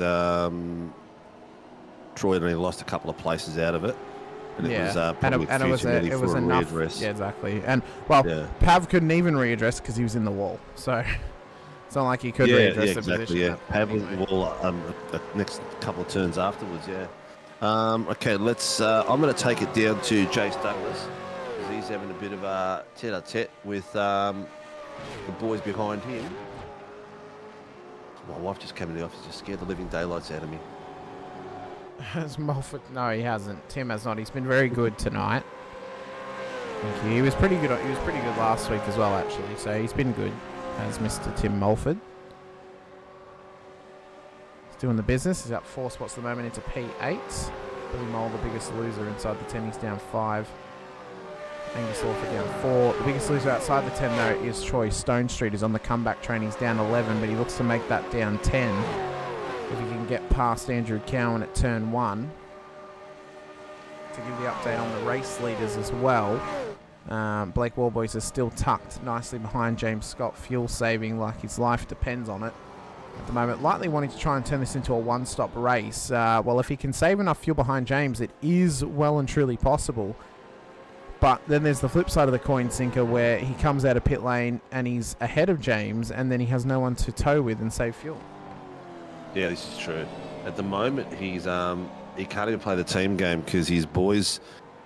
Troy only lost a couple of places out of it. And it was probably and it was enough. Readdress. Yeah, exactly. And, well, Pav couldn't even readdress because he was in the wall. So it's not like he could readdress the position. Yeah, Pav was in the wall the next couple of turns afterwards, Okay, let's. I'm going to take it down to Jace Douglas, because he's having a bit of a tete-a-tete with the boys behind him. My wife just came in the office, just scared the living daylights out of me. Has Mulford? No, he hasn't. Tim has not. He's been very good tonight. Thank you. He was pretty good. He was pretty good last week as well, actually. So he's been good, as Mr. Tim Mulford. He's doing the business. He's up 4 spots at the moment into P8. Billy Mole, the biggest loser inside the 10. He's down 5. Angus Lawford down 4. The biggest loser outside the 10, though, is Troy Stone Street, who's on the comeback train. He's down 11, but he looks to make that down 10 if he can get past Andrew Cowan at turn 1. To give the update on the race leaders as well, Blake Warboys is still tucked nicely behind James Scott, fuel saving like his life depends on it at the moment. Lightly wanting to try and turn this into a one-stop race. Well, if he can save enough fuel behind James, it is well and truly possible. But then there's the flip side of the coin, Sinker, where he comes out of pit lane and he's ahead of James, and then he has no one to tow with and save fuel. Yeah, this is true. At the moment, he's he can't even play the team game because his boys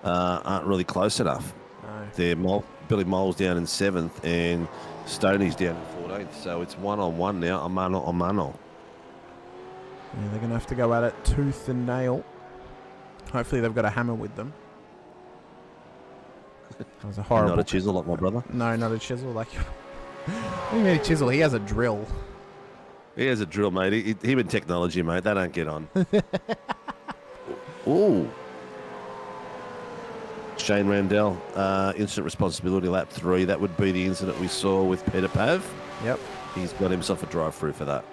aren't really close enough. No. Billy Mole's down in 7th and Stoney's down in 14th. So it's one-on-one now, a mano. Yeah, they're going to have to go at it tooth and nail. Hopefully they've got a hammer with them. That was a horrible. Not a chisel like my brother? No, not a chisel like. What do you mean a chisel? He has a drill. He has a drill, mate. Him and technology, mate. They don't get on. Ooh. Shane Randell, instant responsibility lap 3. That would be the incident we saw with Peter Pav. Yep. He's got himself a drive-through for that.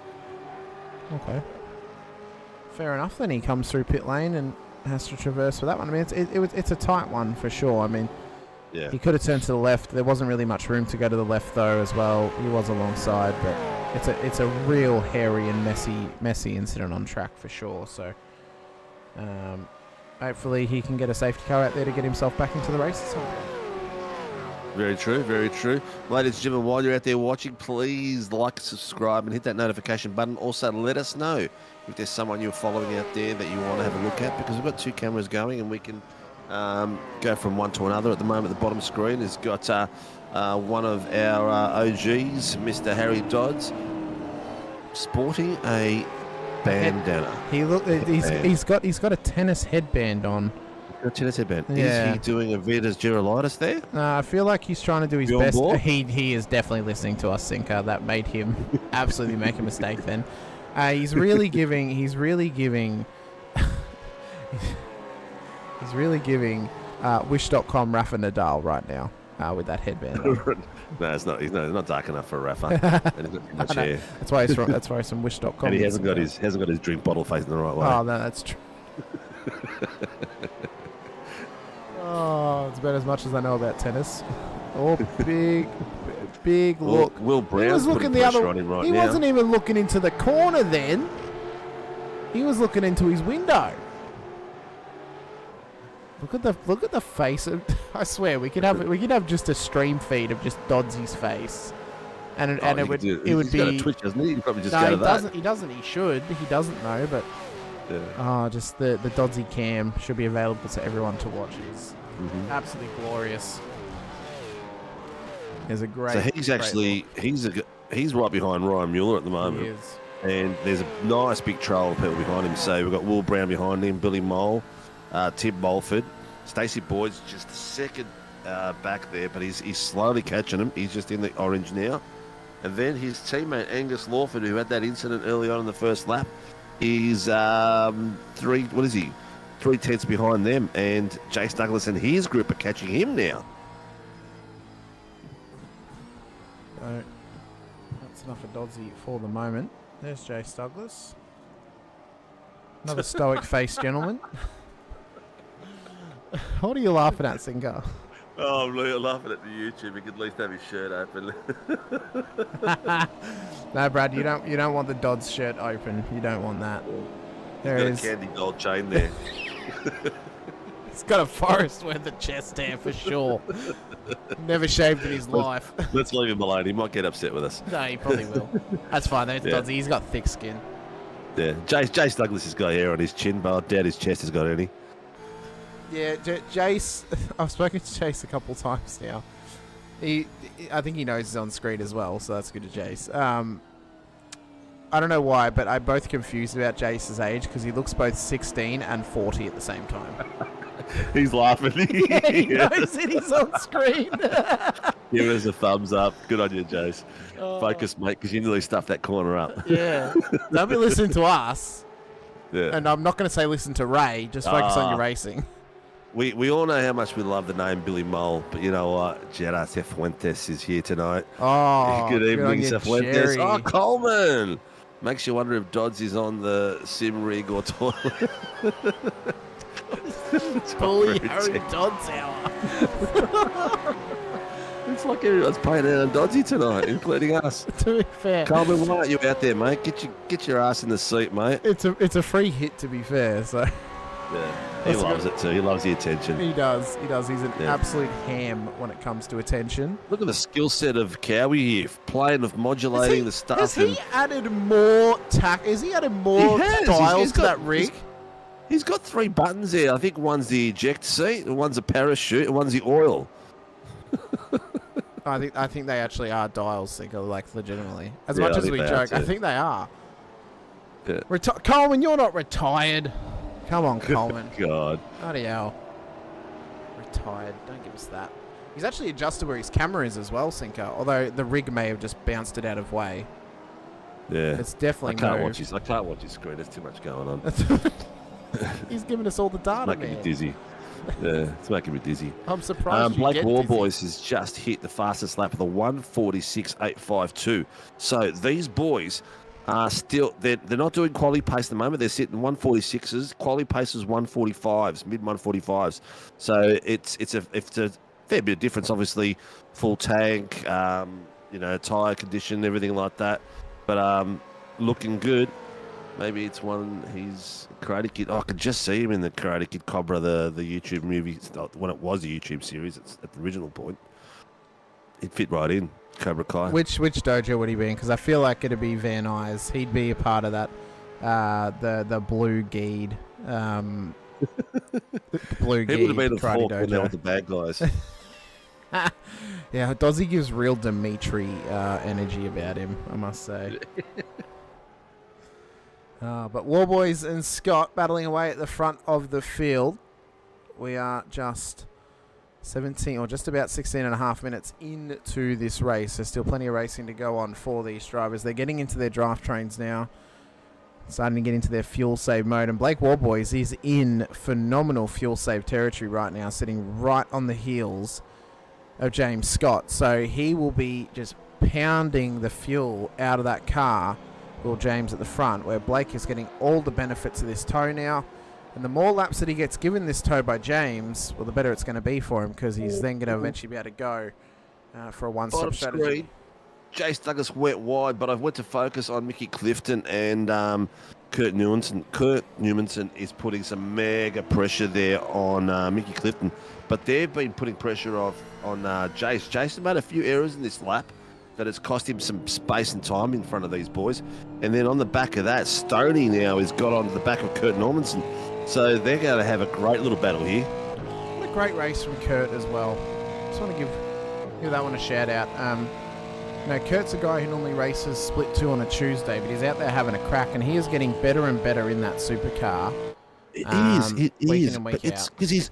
Okay. Fair enough. Then he comes through pit lane and has to traverse for that one. I mean, it's a tight one for sure. I mean, yeah. He could have turned to the left. There wasn't really much room to go to the left though as well. He was alongside, but it's a real hairy and messy incident on track for sure. So hopefully he can get a safety car out there to get himself back into the race at some point. Very true, very true. Ladies and gentlemen, while you're out there watching, please like, subscribe, and hit that notification button. Also, let us know if there's someone you're following out there that you want to have a look at, because we've got 2 cameras going and we can go from one to another. At the moment, the bottom screen has got one of our OGs, Mr. Harry Dodds, sporting a bandana. He's got a tennis headband on. A tennis headband. Yeah. Is he doing a Vitas Gerolitis there? I feel like he's trying to do his You on best. board? He is definitely listening to us, Sinker. That made him absolutely make a mistake then. He's really giving Wish.com Rafa Nadal right now with that headband on. No, it's not. He's not dark enough for Rafa. And he's got too much hair. That's why he's from Wish.com. And he hasn't got his drink bottle facing the right way. Oh, no, that's true. Oh, it's about as much as I know about tennis. Oh, big look. Will Brown's he was looking putting the pressure other. on him right he now. wasn't even looking into the corner then. He was looking into his window. Look at the face of. I swear we could have just a stream feed of just Dodsy's face, and it would be. He's got a twitch, doesn't he? He'd probably just No, go he to doesn't. that. He doesn't. He should. He doesn't know, but. Yeah. Just the Dodsy cam should be available to everyone to watch. It's absolutely glorious. There's a great. So he's actually he's right behind Ryan Mueller at the moment. He is. And there's a nice big trail of people behind him. So we've got Will Brown behind him, Billy Mole, Tim Mulford, Stacey Boyd's just a second back there, but he's slowly catching him. He's just in the orange now. And then his teammate Angus Lawford, who had that incident early on in the first lap, is 3 tenths behind them, and Jace Douglas and his group are catching him now. So that's enough of Dodsy for the moment. There's Jace Douglas. Another stoic face gentleman. What are you laughing at, Sinker? Oh, I'm really laughing at the YouTube. He could at least have his shirt open. No, Brad, you don't want the Dodds shirt open. You don't want that. There it He's is. got a candy gold chain there. He's got a Forest Weather chest hair for sure. Never shaved in his life. Let's leave him alone. He might get upset with us. No, he probably will. That's fine. Though. It's Yeah. Doddsy. He's got thick skin. Yeah, Jace Douglas has got hair on his chin, but I doubt his chest has got any. Yeah, Jace. I've spoken to Jace a couple times now. I think he knows he's on screen as well, so that's good to Jace. I don't know why, but I'm both confused about Jace's age because he looks both 16 and 40 at the same time. He's laughing. Yeah, he knows that he's on screen. Give us a thumbs up. Good on you, Jace. Focus, mate, because you nearly stuffed that corner up. Yeah. Don't be listening to us. Yeah. And I'm not going to say listen to Ray. Just focus on your racing. We all know how much we love the name Billy Mole, but you know what? Gerard Cifuentes is here tonight. Oh, good evening, on you, Cifuentes. Jerry. Oh, Coleman. Makes you wonder if Dodds is on the sim rig or toilet. Bully Harry Dodds hour. It's like everyone's playing out on Doddsy tonight, including us. To be fair, Coleman, why aren't you out there, mate? Get your ass in the seat, mate. it's a free hit, to be fair. So Yeah, he loves it too. He loves the attention. he does. He's an absolute ham when it comes to attention. Look at the skill set of Cowie here, playing with modulating the stuff. Has he added more Has he added more dials He's to that rig? He's got 3 buttons there. I think one's the eject seat, one's a parachute, and one's the oil. I think they actually are dials, like legitimately. As Yeah, much I as think we they are joke, I too. think they are. Yeah. Coleman, you're not retired. Come on, Coleman. God. Bloody hell. Retired. Don't give us that. He's actually adjusted where his camera is as well, Sinker. Although the rig may have just bounced it out of way. Yeah. It's definitely I can't moved. watch his screen. There's too much going on. He's giving us all the data, It's making me dizzy. Yeah, it's making me dizzy. I'm surprised Blake you get Warboys has just hit the fastest lap of the 1:46.852. So these boys are still they're not doing quality pace at the moment. They're sitting 1:46s. Quality pace is 1:45s, mid 1:45s. So it's a fair bit of difference. Obviously, full tank, tyre condition, everything like that. But looking good. Maybe it's one he's Karate Kid. Oh, I could just see him in the Karate Kid Cobra, the YouTube movie, when it was a YouTube series. It's at the original point. He'd fit right in, Cobra Kai. Which dojo would he be in? Because I feel like it'd be Van Nuys. He'd be a part of that, the blue geed. Blue geed. He would have been a Karate fork when they were the bad guys. Yeah, Dozzy gives real Dimitri energy about him, I must say. But Warboys and Scott battling away at the front of the field. We are just 17 or just about 16 and a half minutes into this race. There's still plenty of racing to go on for these drivers. They're getting into their draft trains now, starting to get into their fuel save mode. And Blake Warboys is in phenomenal fuel save territory right now, sitting right on the heels of James Scott. So he will be just pounding the fuel out of that car. Will James at the front, where Blake is getting all the benefits of this tow now. And the more laps that he gets given this tow by James, well, the better it's going to be for him, because he's then going to eventually be able to go for a one-stop strategy. Screen. Jace Douglas went wide, but I went to focus on Mickey Clifton and Kurt Newmanson. Kurt Newmanson is putting some mega pressure there on Mickey Clifton, but they've been putting pressure on Jace. Jace made a few errors in this lap that has cost him some space and time in front of these boys. And then on the back of that, Stoney now has got onto the back of Kurt Normanson. So they're going to have a great little battle here. What a great race from Kurt as well. Just want to give that one a shout out. Kurt's a guy who normally races split 2 on a Tuesday, but he's out there having a crack, and he is getting better and better in that supercar. It is. But it's because he's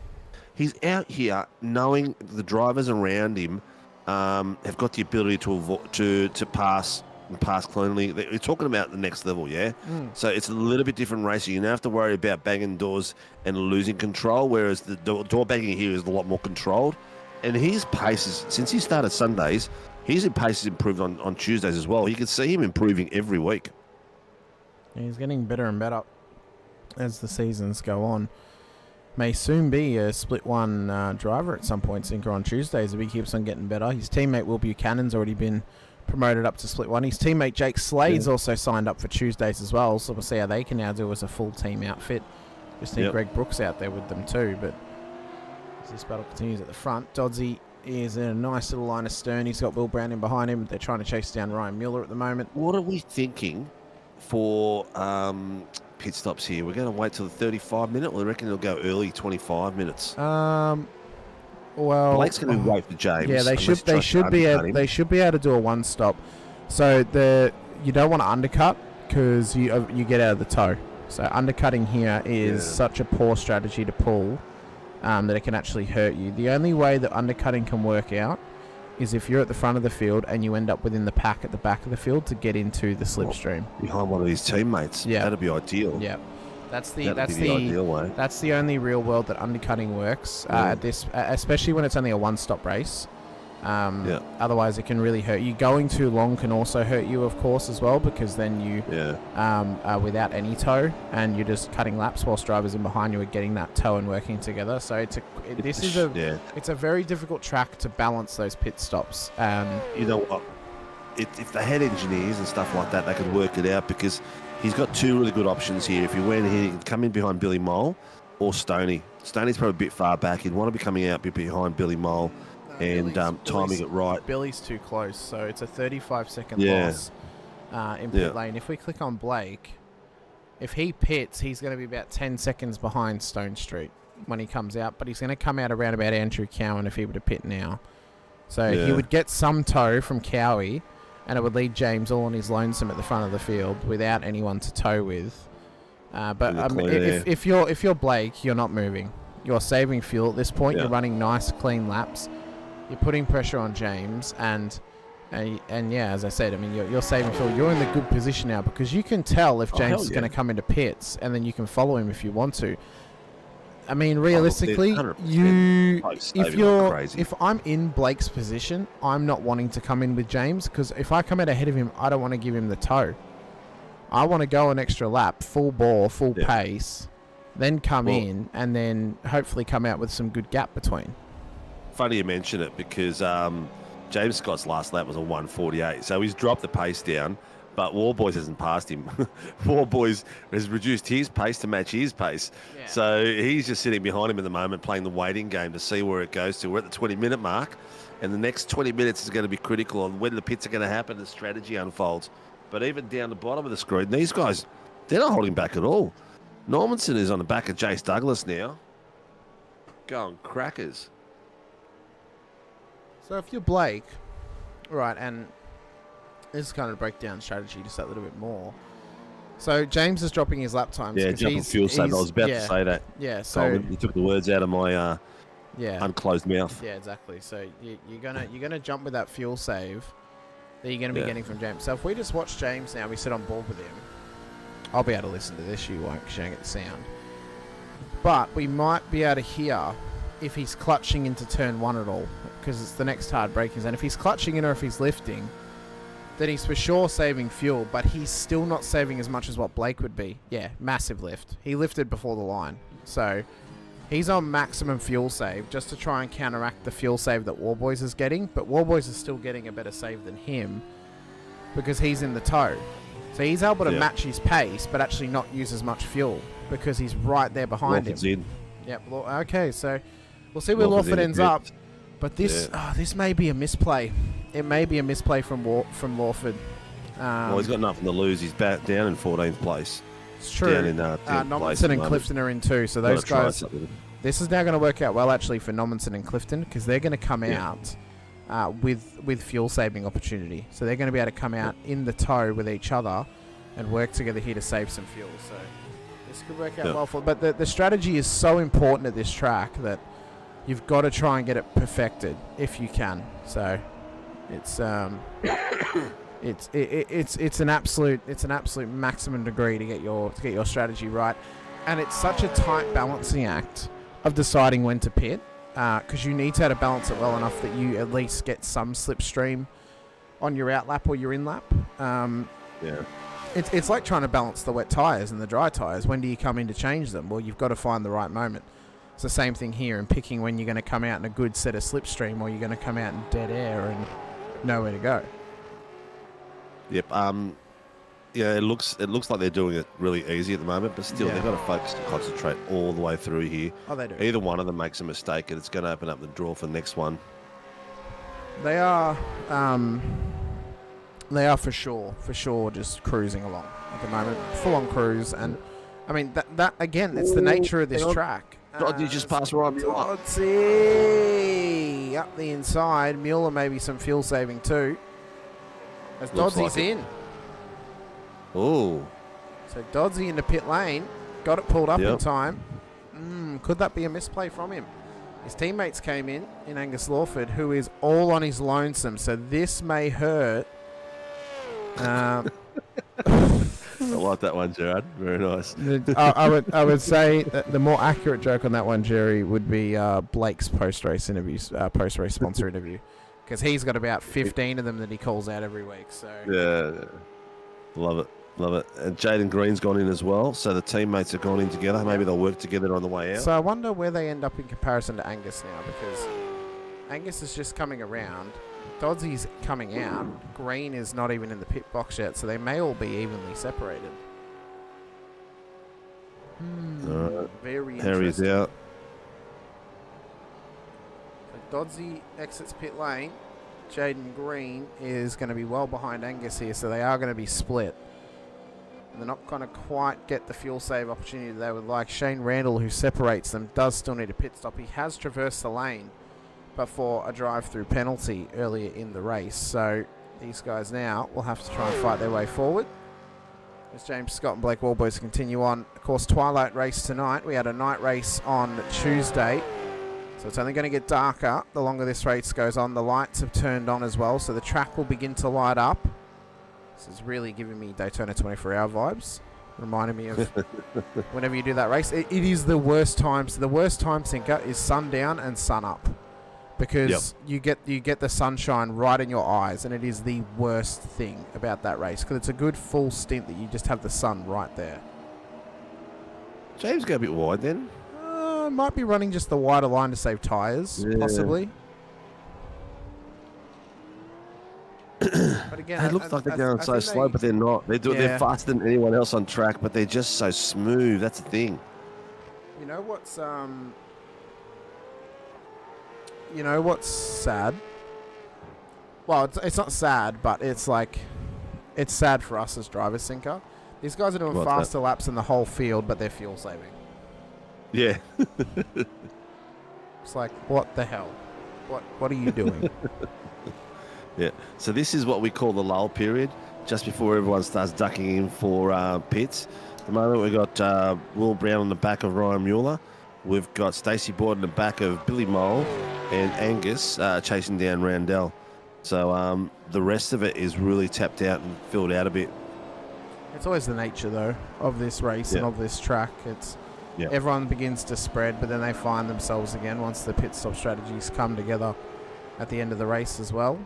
out here knowing the drivers around him have got the ability to pass and pass cleanly. We're talking about the next level, yeah? So it's a little bit different racing. You don't have to worry about banging doors and losing control, whereas the door banging here is a lot more controlled. And his paces, since he started Sundays, his pace has improved on Tuesdays as well. You can see him improving every week. He's getting better and better as the seasons go on. May soon be a split 1 driver at some point, Sinker, on Tuesdays if he keeps on getting better. His teammate Will Buchanan's already been promoted up to split 1. His teammate Jake Slade's also signed up for Tuesdays as well, so we'll see how they can now do as a full team outfit. Just need Greg Brooks out there with them too. But as this battle continues at the front, Doddsy is in a nice little line astern. He's got Will Brandon behind him. They're trying to chase down Ryan Mueller at the moment. What are we thinking for pit stops here? We're going to wait till the 35-minute, or I reckon it'll go early 25 minutes. Well, Blake's going to wait for James. Yeah, they should be able to do a one-stop. So you don't want to undercut, because you get out of the tow. So undercutting here is such a poor strategy to pull that it can actually hurt you. The only way that undercutting can work out is if you're at the front of the field and you end up within the pack at the back of the field to get into the slipstream. Behind one of his teammates. Yeah. That'd be ideal. Yeah. That's the ideal way. That's the only real world that undercutting works. Especially when it's only a one-stop race. Otherwise, it can really hurt you. Going too long can also hurt you, of course, as well, because then you are without any tow, and you're just cutting laps whilst drivers in behind you are getting that tow and working together. So it's a very difficult track to balance those pit stops. You know what? If they had engineers and stuff like that, they could work it out, because he's got 2 really good options here. If he went here, he can come in behind Billy Mole or Stoney. Stoney's probably a bit far back. He'd want to be coming out a bit behind Billy Mole. And timing it right. Billy's too close, so it's a 35-second loss in pit lane. If we click on Blake, if he pits, he's going to be about 10 seconds behind Stone Street when he comes out, but he's going to come out around about Andrew Cowan if he were to pit now. So he would get some tow from Cowie, and it would leave James all on his lonesome at the front of the field without anyone to tow with. But if you're Blake, you're not moving. You're saving fuel at this point. You're running nice, clean laps. You're putting pressure on James, and And yeah, as I said, I mean, you're saving fuel. You're in the good position now because you can tell if James is going to come into pits, and then you can follow him if you want to. I mean, realistically, if I'm in Blake's position, I'm not wanting to come in with James because if I come out ahead of him, I don't want to give him the tow. I want to go an extra lap, full bore, full pace, then come in, and then hopefully come out with some good gap between. Funny you mention it because James Scott's last lap was a 1:48, so he's dropped the pace down, but Warboys hasn't passed him. Warboys has reduced his pace to match his pace, so he's just sitting behind him at the moment playing the waiting game to see where it goes to. We're at the 20-minute mark, and the next 20 minutes is going to be critical on when the pits are going to happen and the strategy unfolds. But even down the bottom of the screen, these guys, they're not holding back at all. Normanson is on the back of Jace Douglas now. Going crackers. So if you're Blake, right, and this is kind of break down strategy just that little bit more. So James is dropping his lap times. Yeah, jumping fuel save. I was about to say that. Yeah, so you took the words out of my unclosed mouth. Yeah, exactly. So you're gonna jump with that fuel save that you're gonna be getting from James. So if we just watch James now, we sit on board with him. I'll be able to listen to this. You won't, because you don't get the sound. But we might be able to hear if he's clutching into turn 1 at all, because it's the next hard braking zone. If he's clutching in or if he's lifting, then he's for sure saving fuel, but he's still not saving as much as what Blake would be. Yeah, massive lift. He lifted before the line. So he's on maximum fuel save just to try and counteract the fuel save that Warboys is getting, but Warboys is still getting a better save than him because he's in the tow. So he's able to match his pace, but actually not use as much fuel because he's right there behind him. In. Yep. Okay, so we'll see where Lawford ends up. But this this may be a misplay. It may be a misplay from Lawford. Well, he's got nothing to lose. He's back down in 14th place. It's true. Down in Nommensen and Clifton are in too. So those guys. This is now going to work out well actually for Nommensen and Clifton because they're going to come out with fuel saving opportunity. So they're going to be able to come out in the tow with each other and work together here to save some fuel. So this could work out well for. But the strategy is so important at this track that you've got to try and get it perfected if you can. So it's it's an absolute maximum degree to get your strategy right, and it's such a tight balancing act of deciding when to pit because you need to have to balance it well enough that you at least get some slipstream on your out lap or your in lap. It's like trying to balance the wet tyres and the dry tyres. When do you come in to change them? Well, you've got to find the right moment. It's the same thing here in picking when you're going to come out in a good set of slipstream or you're going to come out in dead air and nowhere to go. Yep. It looks like they're doing it really easy at the moment, but still they've got to focus and concentrate all the way through here. Oh, they do. Either one of them makes a mistake, and it's going to open up the draw for the next one. They are for sure just cruising along at the moment, full on cruise, and I mean that again, it's the nature of this track. Dodgy just passed Ryan Mueller. Dodgy up the inside. Mueller maybe some fuel saving too. As Dodsy's in. Oh. So Dodsy in the pit lane. Got it pulled up in time. Could that be a misplay from him? His teammates came in Angus Lawford, who is all on his lonesome. So this may hurt. I like that one, Gerard. Very nice. I would say that the more accurate joke on that one, Jerry, would be Blake's post-race interviews, post-race sponsor interview, because he's got about 15 of them that he calls out every week. So love it. And Jaden Green's gone in as well, so the teammates have gone in together. Maybe they'll work together on the way out. So I wonder where they end up in comparison to Angus now, because Angus is just coming around. Dodsy's coming out. Green is not even in the pit box yet, so they may all be evenly separated. Very interesting. Harry's out. So Dodsy exits pit lane. Jaden Green is going to be well behind Angus here, so they are going to be split. They're not going to quite get the fuel save opportunity they would like. Shane Randall, who separates them, does still need a pit stop. He has traversed the lane, but for a drive-through penalty earlier in the race. So these guys now will have to try and fight their way forward as James Scott and Blake Warboys continue on. Of course, twilight race tonight. We had a night race on Tuesday. So it's only going to get darker the longer this race goes on. The lights have turned on as well, so the track will begin to light up. This is really giving me Daytona 24-hour vibes, reminding me of whenever you do that race. It is the worst times. The worst time sinker is sundown and sun up, because you get the sunshine right in your eyes, and it is the worst thing about that race, because it's a good full stint that you just have the sun right there. James go a bit wide then. Might be running just the wider line to save tyres, possibly. But again, It looks like they're going so slow, but they're not. They're faster than anyone else on track, but they're just so smooth. That's the thing. You know what's sad? Well, it's not sad, but it's sad for us as drivers, Sinker. These guys are doing faster laps than the whole field, but they're fuel saving. Yeah. It's like, what the hell? What are you doing? Yeah. So this is what we call the lull period, just before everyone starts ducking in for pits. At the moment, we've got Will Brown on the back of Ryan Mueller. We've got Stacey Boyd in the back of Billy Mole and Angus chasing down Randell. So the rest of it is really tapped out and filled out a bit. It's always the nature, though, of this race and of this track. It's everyone begins to spread, but then they find themselves again once the pit stop strategies come together at the end of the race as well.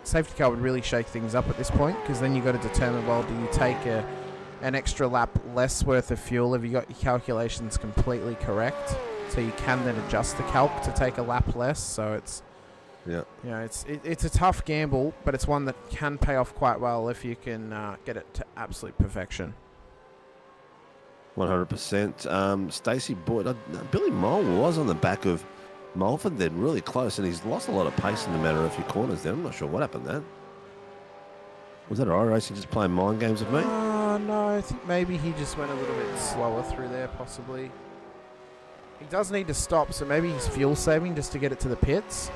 Safety car would really shake things up at this point, because then you've got to determine, well, do you take an extra lap less worth of fuel? Have you got your calculations completely correct? So you can then adjust the calc to take a lap less. So it's it's a tough gamble, but it's one that can pay off quite well if you can get it to absolute perfection. 100%. Stacey Boyd, Billy Mole was on the back of Mulford then, really close, and he's lost a lot of pace in the matter of a few corners there. I'm not sure what happened there. Was that iRacing just playing mind games with me? No, I think maybe he just went a little bit slower through there, possibly. He does need to stop, so maybe he's fuel saving just to get it to the pits.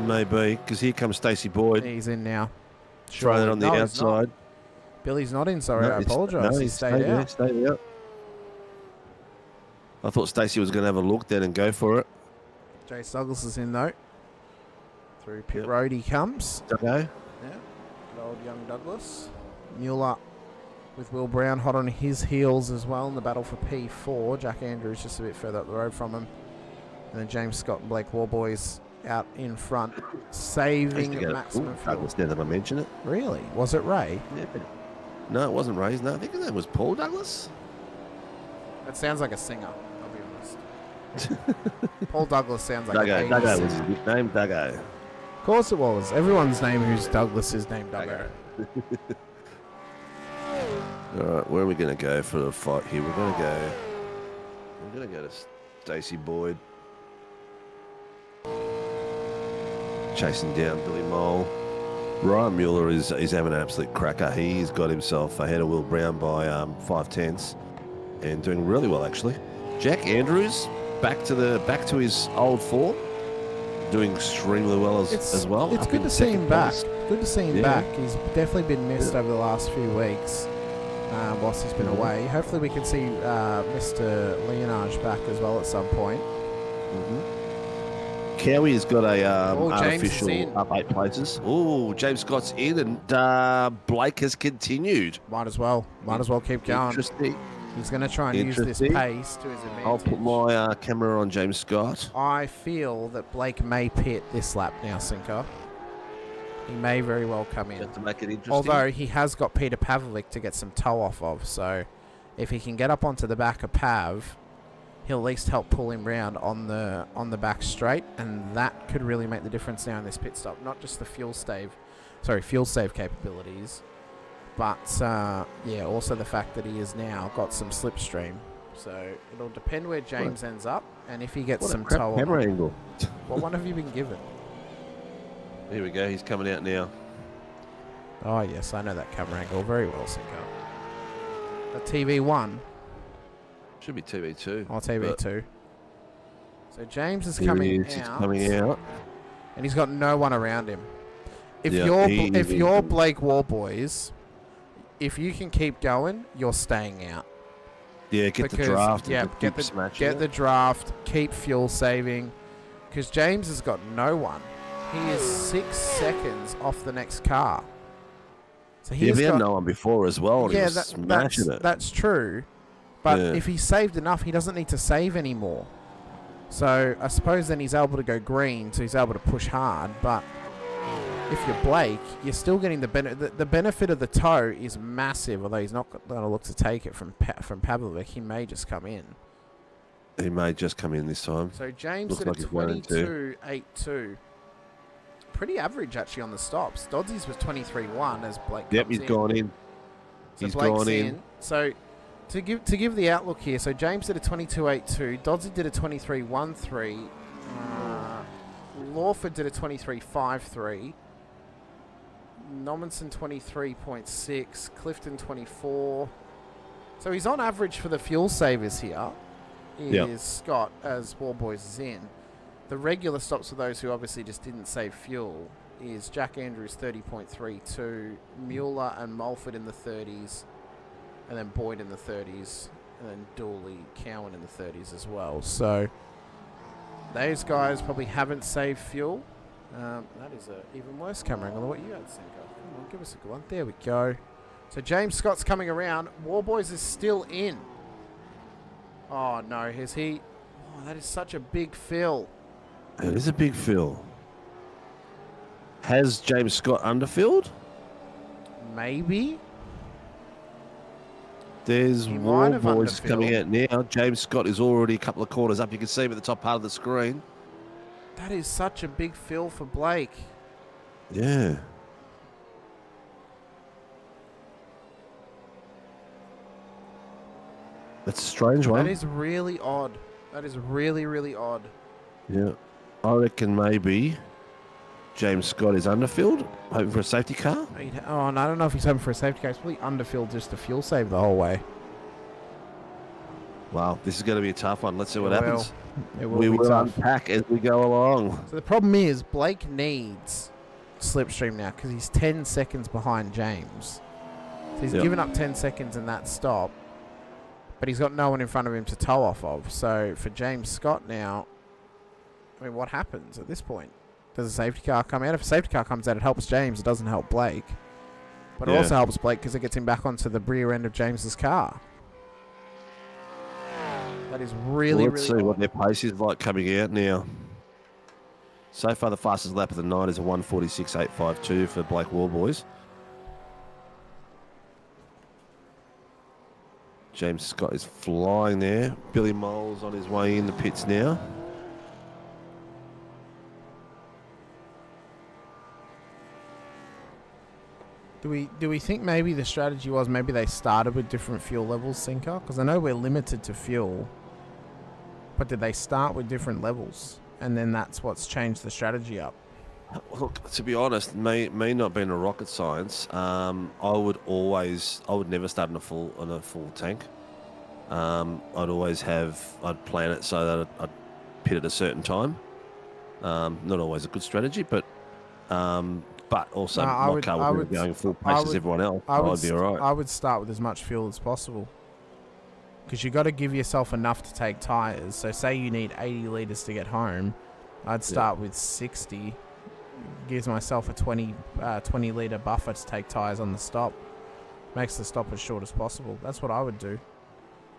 Maybe, because here comes Stacey Boyd. He's in now. Throwing it on the outside. Billy's not in, sorry, I apologise. No, he stayed out. Stayed out. I thought Stacey was going to have a look then and go for it. Jace Douglas is in, though. Through pit road he comes. Okay. Yeah, good old young Douglas. Mueller with Will Brown hot on his heels as well in the battle for P4. Jack Andrews just a bit further up the road from him. And then James Scott and Blake Warboys out in front, saving maximum fuel. Douglas, now that I mention it. Really? Was it Ray? Yeah. No, it wasn't Ray's. No, I think his name was Paul Douglas. That sounds like a singer, I'll be honest. Paul Douglas sounds like Duggo. a Duggo singer. was his nickname, Duggo. Of course it was. Everyone's name who's Douglas is named Duggo. All right, where are we going to go for the fight here? We're going to go to Stacey Boyd. Chasing down Billy Mole. Ryan Mueller is having an absolute cracker. He's got himself ahead of Will Brown by 5/10 and doing really well, actually. Jack Andrews back to his old form, doing extremely well as well. It's good to see him back. Good to see him back. He's definitely been missed over the last few weeks whilst he's been away. Hopefully we can see Mr. Leonage back as well at some point. Cowie has got a James unofficial up 8 places. Oh, James Scott's in, and Blake has continued. Might as well keep going. Interesting. He's going to try and use this pace to his advantage. I'll put my camera on James Scott. I feel that Blake may pit this lap now, Sinker. He may very well come in. Just to make it interesting. Although he has got Peter Pavlovic to get some toe off of, so if he can get up onto the back of Pav, he'll at least help pull him round on the back straight, and that could really make the difference now in this pit stop. Not just the fuel save capabilities, but also the fact that he has now got some slipstream. So it'll depend where James ends up, and if he gets some toe on. Camera angle. What one have you been given? Here we go. He's coming out now. Oh yes, I know that camera angle very well, Sinker. A TV1. Should be TV2. Oh, TV2. So James is Here coming he out. is. He's coming out. And he's got no one around him. If you're Blake Warboys, if you can keep going, you're staying out. Yeah, get the draft. Yeah, get the draft. Keep fuel saving. because James has got no one. He is 6 seconds off the next car. So He had no one before as well. And he was smashing it. That's true. But if he saved enough, he doesn't need to save anymore. So I suppose then he's able to go green, so he's able to push hard. But if you're Blake, you're still getting the benefit. The benefit of the tow is massive, although he's not going to look to take it from Pavlovic. He may just come in. He may just come in this time. So James did a 22.82. Pretty average actually on the stops. Dodsey's was 23.1 as Blake. Yep, he's gone in. So Blake's gone in. So to give the outlook here, so James did a 22.82. Dodsey did a 23.13. Lawford did a 23.53. Nominson 23.6. Clifton 24. So he's on average for the fuel savers here. Is Scott as Warboys is in. The regular stops for those who obviously just didn't save fuel is Jack Andrews 30.32, Mueller and Mulford in the 30s, and then Boyd in the 30s, and then Dooley, Cowan in the 30s as well. So those guys probably haven't saved fuel. That is an even worse camera angle than what you had, Cinco. Come on, give us a good one. There we go. So James Scott's coming around. Warboys is still in. Oh, no. Is he? Oh, that is such a big fill. It is a big fill. Has James Scott underfilled? Maybe. There's Warboys coming out now. James Scott is already a couple of quarters up. You can see him at the top part of the screen. That is such a big fill for Blake. Yeah. That's a strange one. That is really odd. That is really, really odd. Yeah. I reckon maybe James Scott is underfilled, hoping for a safety car. Oh, no, I don't know if he's hoping for a safety car. He's probably underfilled just to fuel save the whole way. Wow, this is going to be a tough one. Let's see what happens. We will unpack as we go along. So the problem is Blake needs slipstream now because he's 10 seconds behind James. So he's given up 10 seconds in that stop, but he's got no one in front of him to tow off of. So for James Scott now, I mean, what happens at this point? Does a safety car come out? If a safety car comes out, it helps James. It doesn't help Blake. But it also helps Blake because it gets him back onto the rear end of James's car. That is really, Let's see what their pace is like coming out now. So far, the fastest lap of the night is a 1:46.852 for Blake Warboys. James Scott is flying there. Billy Mole's on his way in the pits now. Do we think maybe the strategy was maybe they started with different fuel levels, Sinker? Because I know we're limited to fuel, but did they start with different levels? And then that's what's changed the strategy up? Look, to be honest, me not being a rocket science, I would never start on a full tank. I'd plan it so that I'd pit at a certain time. Not always a good strategy, but also my car would be going full pace as everyone else. I'd be all right. I would start with as much fuel as possible. Because you got to give yourself enough to take tyres. So say you need 80 litres to get home, I'd start with 60. Gives myself a 20 litre buffer to take tyres on the stop. Makes the stop as short as possible. That's what I would do.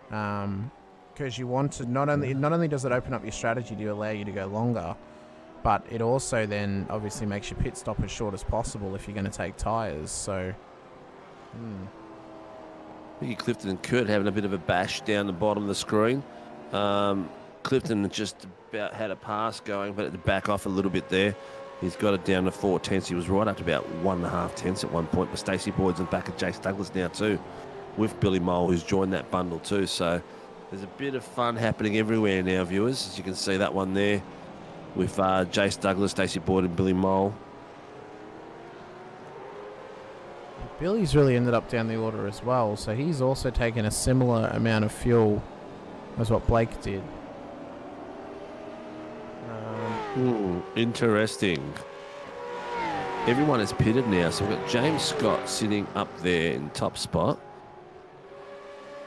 Because you want to not only does it open up your strategy to allow you to go longer, but it also then obviously makes your pit stop as short as possible if you're going to take tyres. So, Mickey Clifton and Kurt having a bit of a bash down the bottom of the screen. Clifton just about had a pass going, but had to back off a little bit there. He's got it down to 4 tenths. He was right up to about 1.5 tenths at one point. But Stacey Boyd's in back of Jace Douglas now too, with Billy Mole, who's joined that bundle too. So there's a bit of fun happening everywhere now, viewers. As you can see that one there with Jace Douglas, Stacey Boyd and Billy Mole. Billy's really ended up down the order as well. So he's also taken a similar amount of fuel as what Blake did. Interesting. Everyone is pitted now, so we've got James Scott sitting up there in top spot.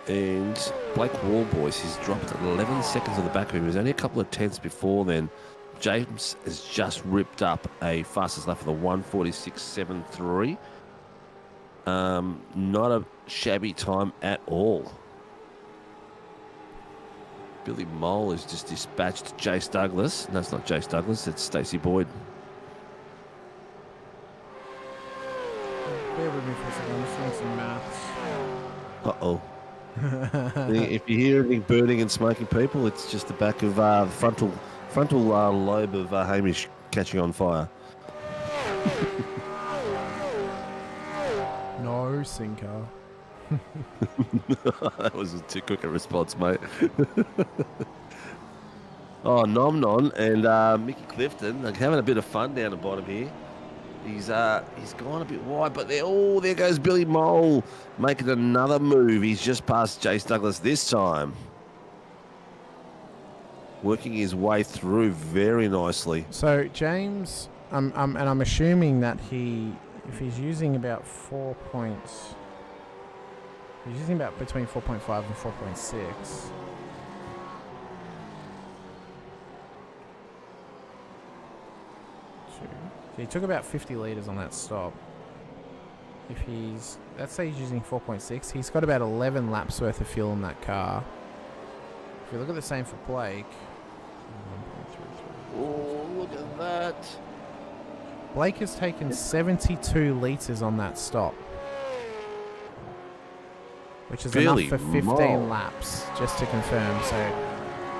And Blake Warboys, he's dropped 11 seconds on the back of him. He was only a couple of tenths before then James has just ripped up a fastest lap for the 1:46.73. Not a shabby time at all. Billy Mole has just dispatched Jace Douglas. No, it's not Jace Douglas, it's Stacey Boyd. Bear with me for a second, I'm just doing some maths. Uh-oh. If you hear anything burning and smoking, people, it's just the back of the frontal lobe of Hamish catching on fire. No, Sinko. That was too quick a response, mate. Oh, Nom Non and Mickey Clifton, like, having a bit of fun down the bottom here. He's gone a bit wide, but there goes Billy Mole making another move. He's just passed Jace Douglas this time. Working his way through very nicely. So James, and I'm assuming that if he's using about 4 points, he's using about between 4.5 and 4.6. So he took about 50 litres on that stop. If let's say he's using 4.6, he's got about 11 laps worth of fuel in that car. If you look at the same for Blake. Oh, look at that. Blake has taken 72 litres on that stop, which is enough for 15 laps, just to confirm. So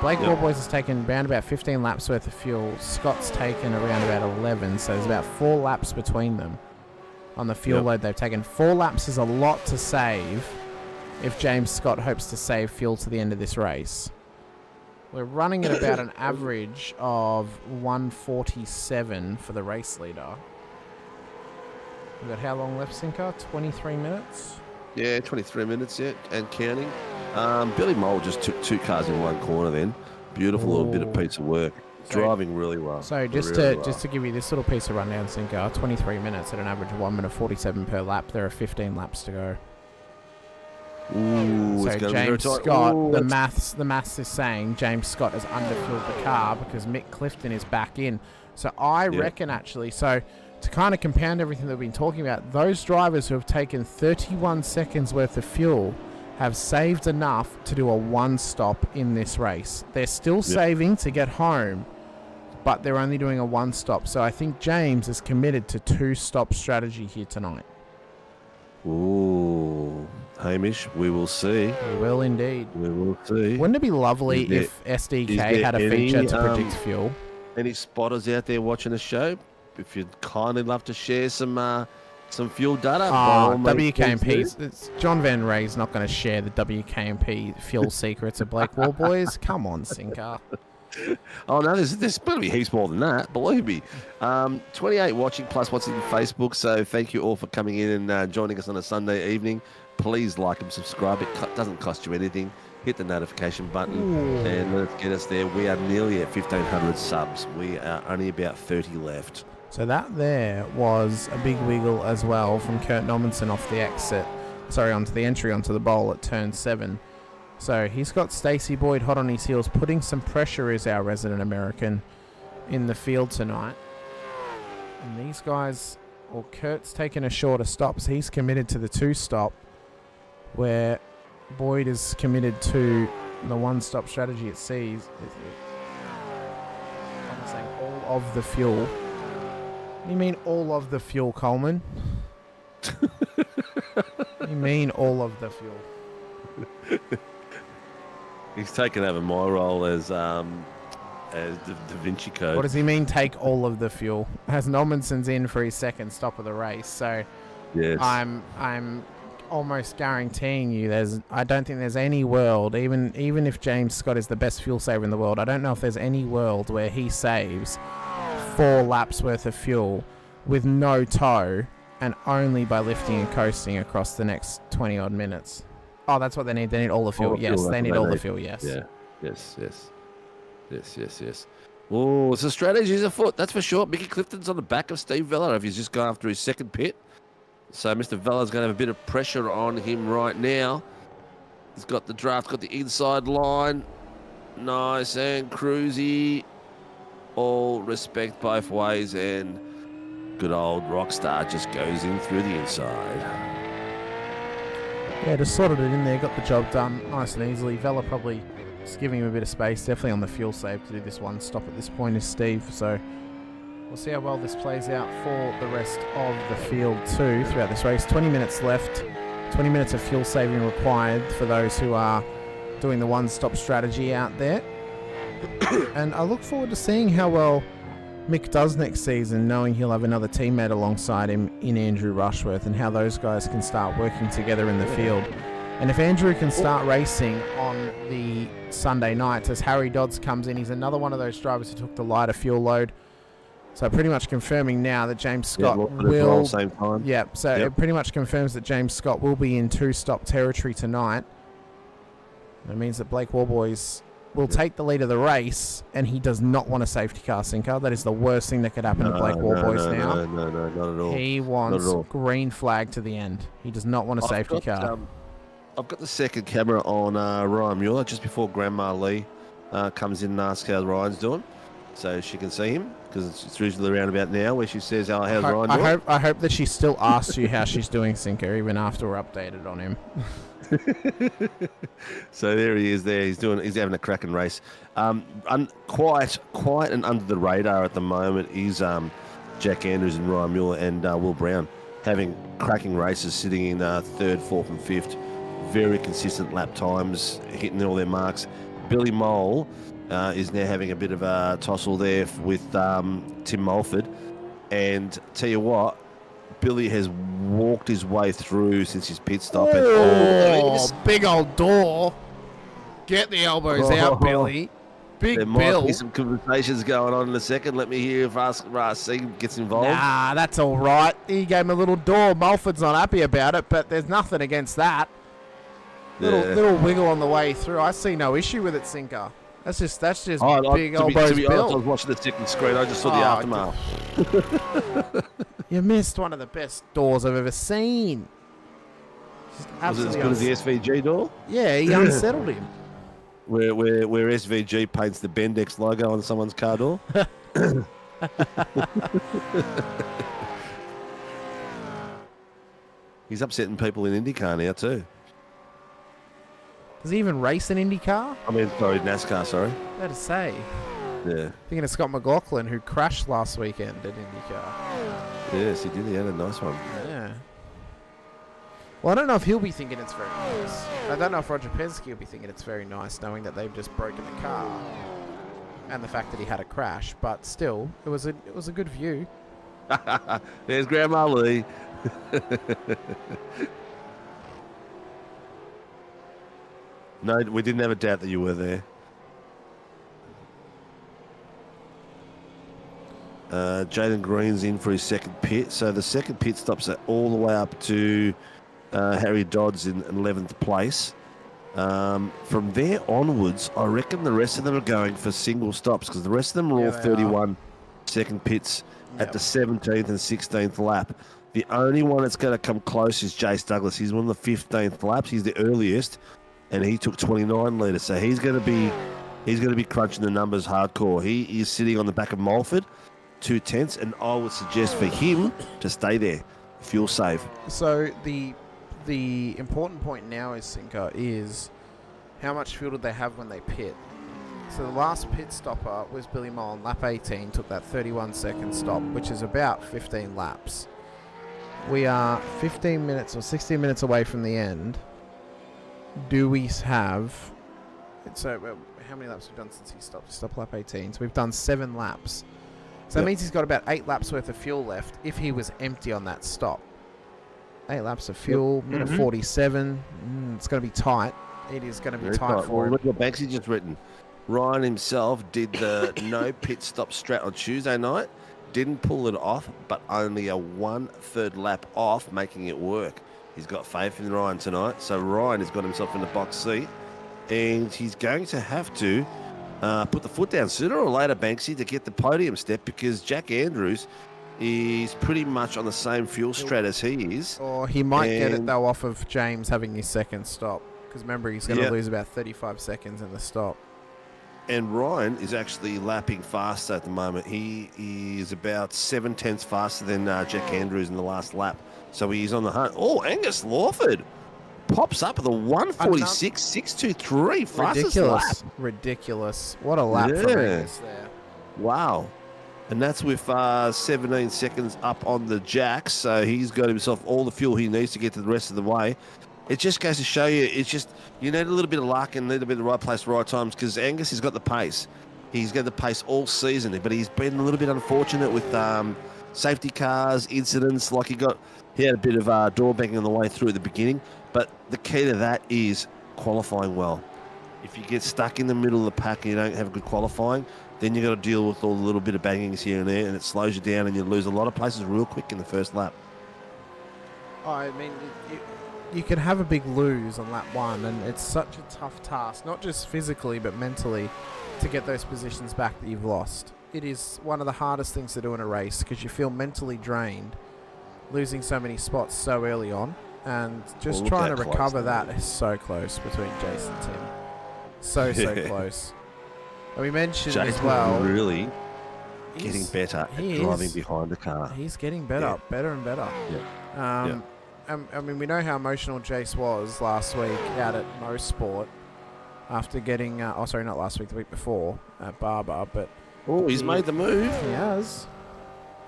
Blake Warboys has taken around about 15 laps worth of fuel. Scott's taken around about 11, so there's about 4 laps between them on the fuel load they've taken. 4 laps is a lot to save if James Scott hopes to save fuel to the end of this race. We're running at about an average of 1:47 for the race leader. We've got how long left, Sinker? 23 minutes? Yeah, 23 minutes yet, and counting. Billy Mole just took 2 cars in one corner then. Beautiful little bit of piece of work. Driving really well. So just to give you this little piece of rundown, Sinker, 23 minutes at an average of 1:47 per lap. There are 15 laps to go. Ooh, so James Scott, the maths is saying James Scott has underfueled the car because Mick Clifton is back in. So I reckon actually, so to kind of compound everything that we've been talking about, those drivers who have taken 31 seconds worth of fuel have saved enough to do a 1-stop in this race. They're still saving to get home, but they're only doing a 1-stop. So I think James is committed to 2-stop strategy here tonight. Ooh, Hamish, we will see. We will indeed. We will see. Wouldn't it be lovely if SDK had a feature to predict fuel? Any spotters out there watching the show? If you'd kindly love to share some fuel data. WKMP. John Van Ray's not going to share the WKMP fuel secrets of Blake Warboys. Come on, Sinker. Oh, no, there's going to be heaps more than that, believe me. 28 watching plus what's in Facebook, so thank you all for coming in and joining us on a Sunday evening. Please like and subscribe. It doesn't cost you anything. Hit the notification button and let's get us there. We are nearly at 1,500 subs. We are only about 30 left. So that there was a big wiggle as well from Kurt Nommensen off the exit. Onto the entry onto the bowl at turn 7. So he's got Stacey Boyd hot on his heels. Putting some pressure is our resident American in the field tonight. And these guys, Kurt's taken a shorter stop, so he's committed to the 2-stop, where Boyd is committed to the 1-stop strategy it sees. I'm saying all of the fuel. You mean all of the fuel, Coleman? You mean all of the fuel? He's taken over my role as Da Vinci Code. What does he mean, take all of the fuel? As Nommensen's in for his second stop of the race, so yes. I'm almost guaranteeing you I don't think there's any world, even if James Scott is the best fuel saver in the world, I don't know if there's any world where he saves 4 laps worth of fuel with no tow and only by lifting and coasting across the next 20 odd minutes. Oh, that's what they need. They need all the fuel. Yes, they need all the fuel. Yes. Yeah. Yes. Oh, so strategies afoot. That's for sure. Mickey Clifton's on the back of Steve Vella if he's just gone after his second pit. So Mr. Vella's going to have a bit of pressure on him right now. He's got the draft, got the inside line. Nice and cruisy. all respect both ways, and good old Rockstar just goes in through the inside. Yeah, just sorted it in there, got the job done nice and easily. Vela probably just giving him a bit of space, definitely on the fuel save to do this one stop at this point is Steve. So we'll see how well this plays out for the rest of the field too throughout this race. 20 minutes left, 20 minutes of fuel saving required for those who are doing the one-stop strategy out there. And I look forward to seeing how well Mick does next season, knowing he'll have another teammate alongside him in Andrew Rushworth, and how those guys can start working together in the field. And if Andrew can start racing on the Sunday nights as Harry Dodds comes in, he's another one of those drivers who took the lighter fuel load. So pretty much confirming now that James Scott will... Same time. Yep, so it pretty much confirms that James Scott will be in two-stop territory tonight. That means that Blake Warboys will take the lead of the race, and he does not want a safety car, Sinker. That is the worst thing that could happen to Blake Warboys now. No, not at all. He wants green flag to the end. He does not want a safety car. I've got the second camera on Ryan Mueller just before Grandma Lee comes in and asks how Ryan's doing, so she can see him, because it's usually around about now where she says, "Oh, how's Ryan doing?" I hope that she still asks you how she's doing, Sinker, even after we're updated on him. So there he is. There he's having a cracking race. Quite and under the radar at the moment is Jack Andrews and Ryan Mueller and Will Brown having cracking races, sitting in third, fourth, and fifth. Very consistent lap times, hitting all their marks. Billy Mole is now having a bit of a tussle there with Tim Mulford, and tell you what, Billy has walked his way through since his pit stop. Big old door. Get the elbows out, Billy. Big there Bill. might be some conversations going on in a second. Let me hear if RC gets involved. Nah, that's all right. He gave him a little door. Mulford's not happy about it, but there's nothing against that. Little wiggle on the way through. I see no issue with it, Sinker. That's just big elbows. To be Bill. honest, I was watching the second screen. I just saw the aftermath. You missed one of the best doors I've ever seen. Was it as good as the SVG door? Yeah, he unsettled him. Where SVG paints the Bendex logo on someone's car door. He's upsetting people in IndyCar now too. Does he even race an IndyCar? I mean, sorry, NASCAR, sorry. Better say. Yeah. Thinking of Scott McLaughlin, who crashed last weekend at IndyCar. Yes, he did. He had a nice one. Yeah. Well, I don't know if he'll be thinking it's very nice. I don't know if Roger Penske will be thinking it's very nice, knowing that they've just broken the car and the fact that he had a crash. But still, it was a good view. There's Grandma Lee. No, we didn't have a doubt that you were there. Jaden Green's in for his second pit. So the second pit stops are all the way up to Harry Dodds in 11th place. From there onwards, I reckon the rest of them are going for single stops, because the rest of them are all 31 second pits at the 17th and 16th lap. The only one that's going to come close is Jace Douglas. He's on the 15th laps. He's the earliest, and he took 29 litres. So he's going to be crunching the numbers hardcore. He is sitting on the back of Mulford, 2/10, and I would suggest for him to stay there. Fuel save. So the important point now is, Sinker, is how much fuel did they have when they pit? So the last pit stopper was Billy Mole on lap 18, took that 31-second stop, which is about 15 laps. We are 15 minutes or 16 minutes away from the end. Do we have... So how many laps have we done since he stopped? Stop lap 18. So we've done 7 laps. So that means he's got about 8 laps worth of fuel left if he was empty on that stop. 8 laps of fuel, minute 47. It's going to be tight. It is going to be tight for him. Look what Banksy just written. Ryan himself did the no pit stop strat on Tuesday night. Didn't pull it off, but only a 1/3 lap off, making it work. He's got faith in Ryan tonight. So Ryan has got himself in the box seat, and he's going to have to put the foot down sooner or later, Banksy, to get the podium step, because Jack Andrews is pretty much on the same fuel strat as he is. Or he might get it, though, off of James having his second stop. Because remember, he's going to lose about 35 seconds in the stop. And Ryan is actually lapping faster at the moment. He is about 7/10 faster than Jack Andrews in the last lap. So he's on the hunt. Oh, Angus Lawford pops up at the 146.623. Fastest lap. Ridiculous. What a lap from Angus there. Wow. And that's with 17 seconds up on the jacks. So he's got himself all the fuel he needs to get to the rest of the way. It just goes to show you, it's just, you need a little bit of luck and a little bit of the right place, right times, because Angus has got the pace. He's got the pace all season, but he's been a little bit unfortunate with safety cars, incidents. Like he had a bit of door banging on the way through at the beginning, but the key to that is qualifying well. If you get stuck in the middle of the pack and you don't have a good qualifying, then you've got to deal with all the little bit of bangings here and there, and it slows you down and you lose a lot of places real quick in the first lap. Oh, I mean, you can have a big lose on lap one, and it's such a tough task, not just physically but mentally, to get those positions back that you've lost. It is one of the hardest things to do in a race because you feel mentally drained, losing so many spots so early on, and just trying to recover that is so close between Jace and Tim. So close. And we mentioned as well, really getting better at driving behind the car. He's getting better, better and better. Yeah. I mean, we know how emotional Jace was last week out at Mosport after getting, not last week, the week before at Barber, but... Oh, he's made the move. He has.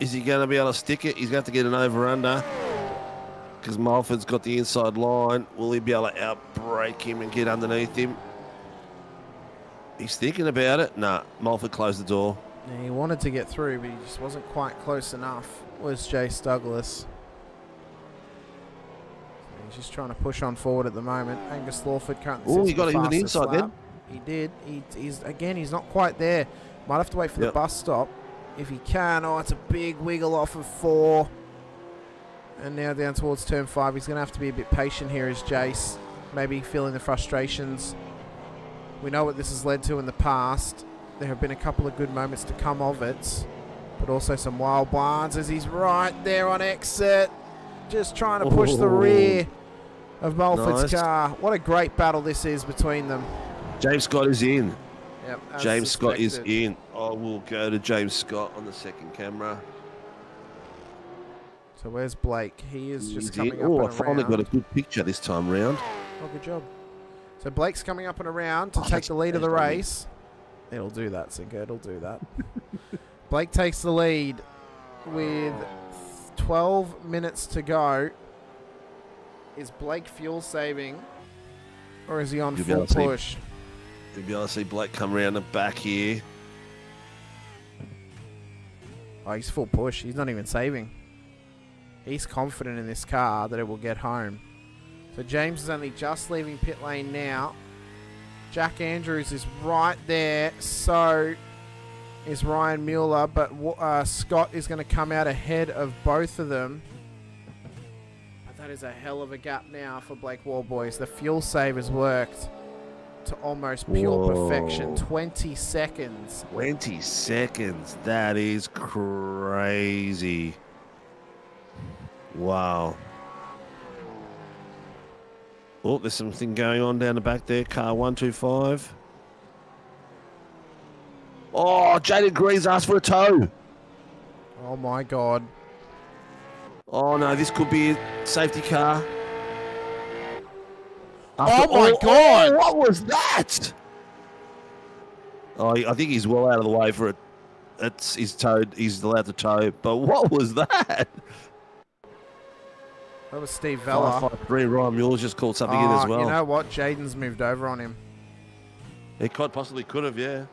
Is he going to be able to stick it? He's going to have to get an over-under because Mulford's got the inside line. Will he be able to outbrake him and get underneath him? He's thinking about it. Nah, Mulford closed the door. Yeah, he wanted to get through, but he just wasn't quite close enough, was Jace Douglas. He's just trying to push on forward at the moment. Angus Lawford currently sits he got him on the inside then. He did. He's not quite there. Might have to wait for the bus stop if he can. Oh, it's a big wiggle off of 4. And now down towards turn 5. He's going to have to be a bit patient here as Jace. Maybe feeling the frustrations. We know what this has led to in the past. There have been a couple of good moments to come of it, but also some wild blinds as he's right there on exit. Just trying to push the rear of Mulford's car. What a great battle this is between them. James Scott is in. Yep, James Scott is in. I will go to James Scott on the second camera. So where's Blake? He is just coming up and around. around. I finally got a good picture this time round. Oh, good job. So Blake's coming up and around to take the lead of the race. It'll do that, Sinker. It'll do that. Blake takes the lead with 12 minutes to go. Is Blake fuel saving, or is he on full push? You'll be able to see Blake come around the back here. Oh, he's full push. He's not even saving. He's confident in this car that it will get home. So James is only just leaving pit lane now. Jack Andrews is right there. So is Ryan Mueller, but Scott is going to come out ahead of both of them. But that is a hell of a gap now for Blake Warboys. The fuel save has worked to almost pure perfection. 20 seconds. 20 seconds. That is crazy. Wow. Oh, there's something going on down the back there. Car 125. Oh, Jaden Green's asked for a tow. Oh, my God. Oh, no, this could be a safety car. Oh, my God. Oh, what was that? Oh, I think he's well out of the way for it. He's towed. He's allowed to tow. But what was that? That was Steve Vella. 553 Ryan Mueller's just called something in as well. You know what? Jaden's moved over on him. He possibly could have, yeah.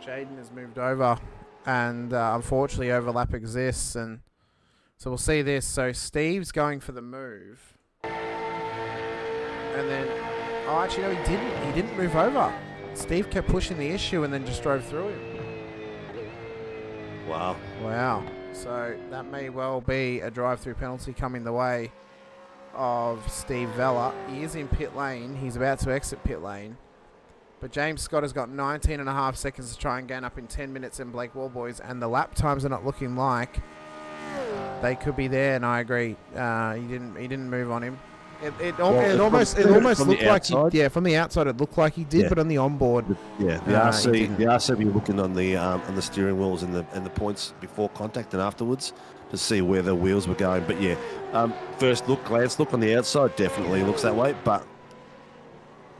Jaden has moved over, and unfortunately overlap exists, and so we'll see this. So Steve's going for the move, and then actually no, he didn't. He didn't move over. Steve kept pushing the issue and then just drove through him. Wow. So that may well be a drive-through penalty coming the way of Steve Vella. He is in pit lane. He's about to exit pit lane. But James Scott has got 19 and a half seconds to try and gain up in 10 minutes in Blake Warboys, and the lap times are not looking like they could be there, and I agree. He didn't move on him. It almost looked like he, from the outside it looked like he did, but on the onboard, the RC be looking on the steering wheels and the points before contact and afterwards to see where the wheels were going. But yeah, first glance look on the outside definitely looks that way. But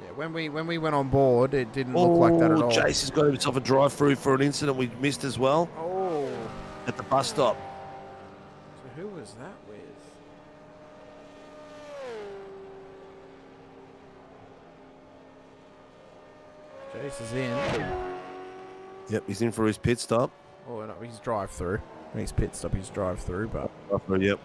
yeah, when we went on board, it didn't look like that at all. Jace has got himself a drive-through for an incident we missed as well. Oh, at the bus stop. So who was that with? Jace is in. Yep, he's in for his pit stop. Oh, no, he's drive-through. His pit stop, he's drive-through, but... Yep.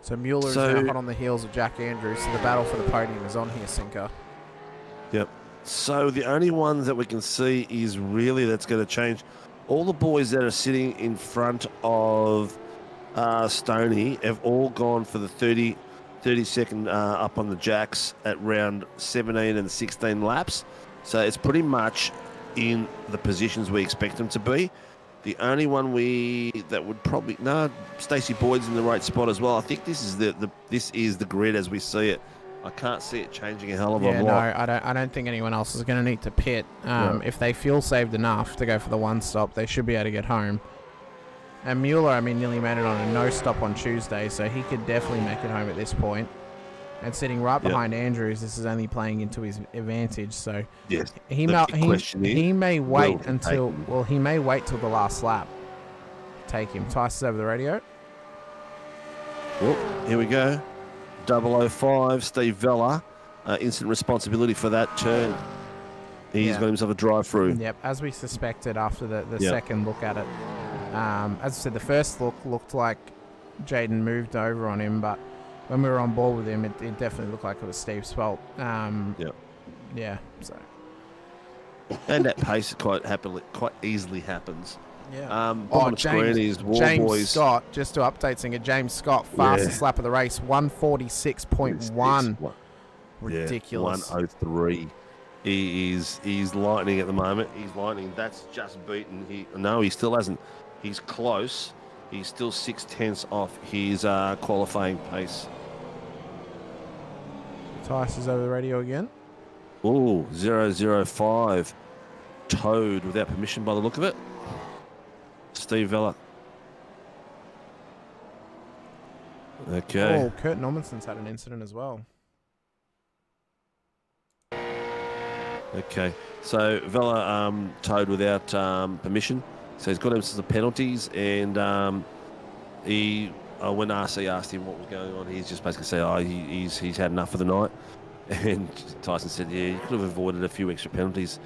So Mueller's now hot on the heels of Jack Andrews, so the battle for the podium is on here, Sinker. Yep. So the only ones that we can see is really that's going to change. All the boys that are sitting in front of Stoney have all gone for the 30 second up on the jacks at round 17 and 16 laps. So it's pretty much in the positions we expect them to be. The only one that would probably Stacey Boyd's in the right spot as well. I think this is the grid as we see it. I can't see it changing a hell of a lot. No, I don't think anyone else is going to need to pit. If they fuel saved enough to go for the one stop, they should be able to get home. And Mueller, nearly made it on a no stop on Tuesday, so he could definitely make it home at this point. And sitting right behind Andrews, this is only playing into his advantage. So yes, he may wait until the last lap. Take him. Tice over the radio. Well, here we go. 005, Steve Vella, instant responsibility for that turn. He's got himself a drive-through. Yep, as we suspected after the second look at it. As I said, the first look looked like Jaden moved over on him, but when we were on board with him, it definitely looked like it was Steve's fault. Yeah, so. And that pace quite easily happens. Yeah. James Scott, just to update Singer, James Scott, fastest lap of the race, 146.1. Ridiculous. 103. He's lightning at the moment. He's lightning. That's just beaten. No, he still hasn't. He's close. He's still 0.6 off his qualifying pace. Tice is over the radio again. Oh, 005. Towed without permission by the look of it. Steve Vella. Okay. Oh, Kurt Normanson's had an incident as well. Okay. So Vella towed without permission. So he's got him some penalties, and when RC asked him what was going on, he's just basically said, he's had enough for the night. And Tyson said, yeah, you could have avoided a few extra penalties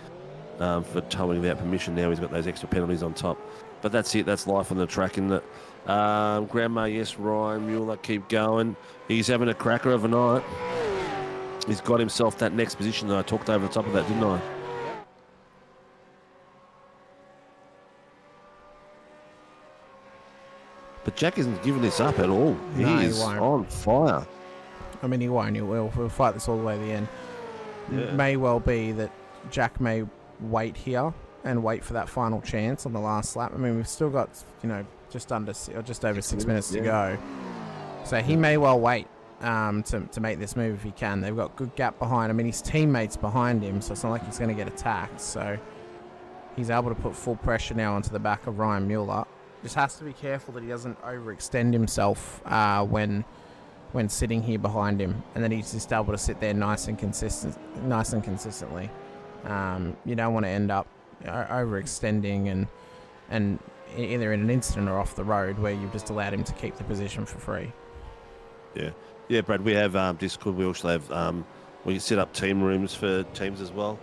for towing without permission. Now he's got those extra penalties on top. But that's it. That's life on the track, isn't it? Grandma, yes, Ryan Mueller, keep going. He's having a cracker of a night. He's got himself that next position that I talked over the top of that, didn't I? But Jack isn't giving this up at all. He is on fire. He won't. We'll fight this all the way to the end. Yeah. It may well be that Jack may wait here and wait for that final chance on the last lap. We've still got, just over 6 minutes to go. So he may well wait to make this move if he can. They've got good gap behind him. His teammates behind him, so it's not like he's going to get attacked. So he's able to put full pressure now onto the back of Ryan Mueller. Just has to be careful that he doesn't overextend himself when sitting here behind him, and then he's just able to sit there nice and consistently. You don't want to end up overextending and either in an incident or off the road where you've just allowed him to keep the position for free. Yeah, Brad. We have Discord. We also have we can set up team rooms for teams as well.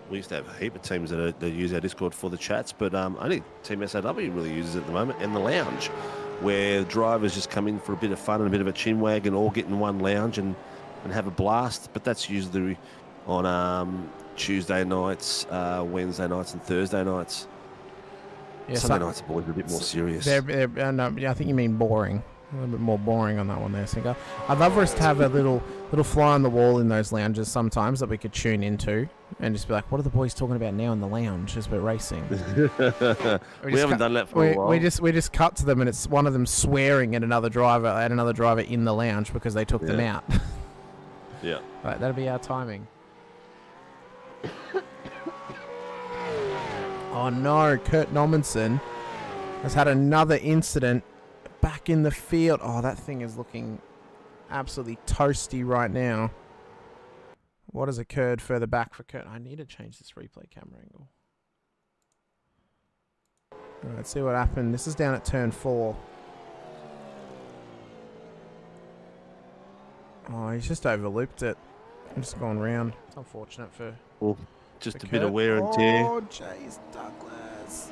We used to have a heap of teams that use our Discord for the chats, but only Team SAW really uses it at the moment, and the lounge, where drivers just come in for a bit of fun and a bit of a chin wag and all get in one lounge and have a blast. But that's usually on Tuesday nights, Wednesday nights and Thursday nights. Yeah, Sunday nights are always a bit more serious. I think you mean boring. A little bit more boring on that one there, Sinker. I'd love for us to have a little fly on the wall in those lounges sometimes that we could tune into and just be like, what are the boys talking about now in the lounge as we're racing? we haven't done that for a while. We just cut to them and it's one of them swearing at another driver in the lounge because they took them out. Yeah. Right, that'll be our timing. Oh no, Kurt Nommensen has had another incident back in the field. Oh, that thing is looking absolutely toasty right now. What has occurred further back for Kurt? I need to change this replay camera angle. All right, let's see what happened. This is down at turn 4. Oh, he's just overlooped it. Just gone round. It's unfortunate for... Well, just for a bit Kurt. of wear and tear. Oh, Chase Douglas.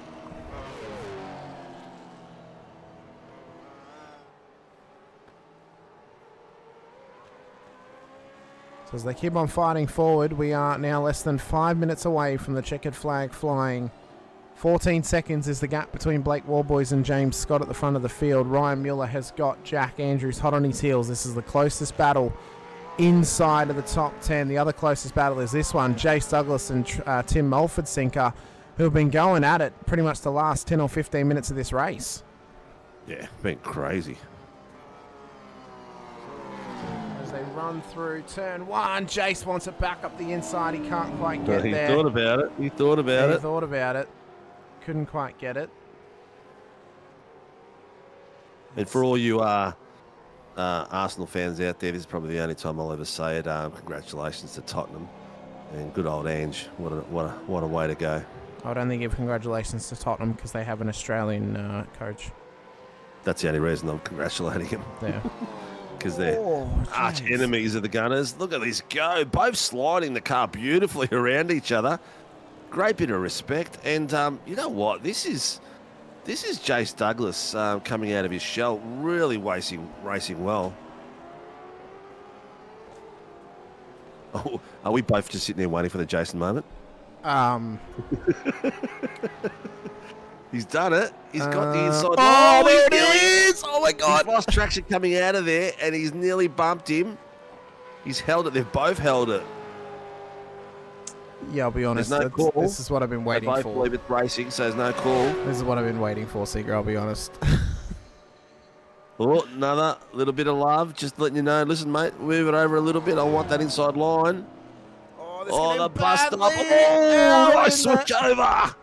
So as they keep on fighting forward, we are now less than 5 minutes away from the checkered flag flying. 14 seconds is the gap between Blake Warboys and James Scott at the front of the field. Ryan Mueller has got Jack Andrews hot on his heels. This is the closest battle inside of the top 10. The other closest battle is this one. Jace Douglas and Tim Mulford Sinker, who have been going at it pretty much the last 10 or 15 minutes of this race. Yeah, been crazy. As they run through turn 1, Jace wants it back up the inside. He can't quite get there. He thought about it. He thought about it. Couldn't quite get it. And for all you Arsenal fans out there, this is probably the only time I'll ever say it. Congratulations to Tottenham and good old Ange. What a way to go. I'd only give congratulations to Tottenham because they have an Australian coach. That's the only reason I'm congratulating him. Yeah. Because they're arch enemies of the Gunners. Look at this go. Both sliding the car beautifully around each other. Great bit of respect. And you know what? This is Jace Douglas coming out of his shell, really racing well. Oh, are we both just sitting there waiting for the Jason moment? He's done it. He's got the inside. Oh, there it is! Oh my God! He's lost traction coming out of there, and he's nearly bumped him. He's held it. They've both held it. Yeah, I'll be honest. There's no call. This is what I've been waiting for. for. I believe it's racing, so there's no call. This is what I've been waiting for, Seeger, I'll be honest. Oh, another little bit of love. Just letting you know. Listen, mate, move it over a little bit. I want that inside line. Oh, the bust up. Oh, nice switch over.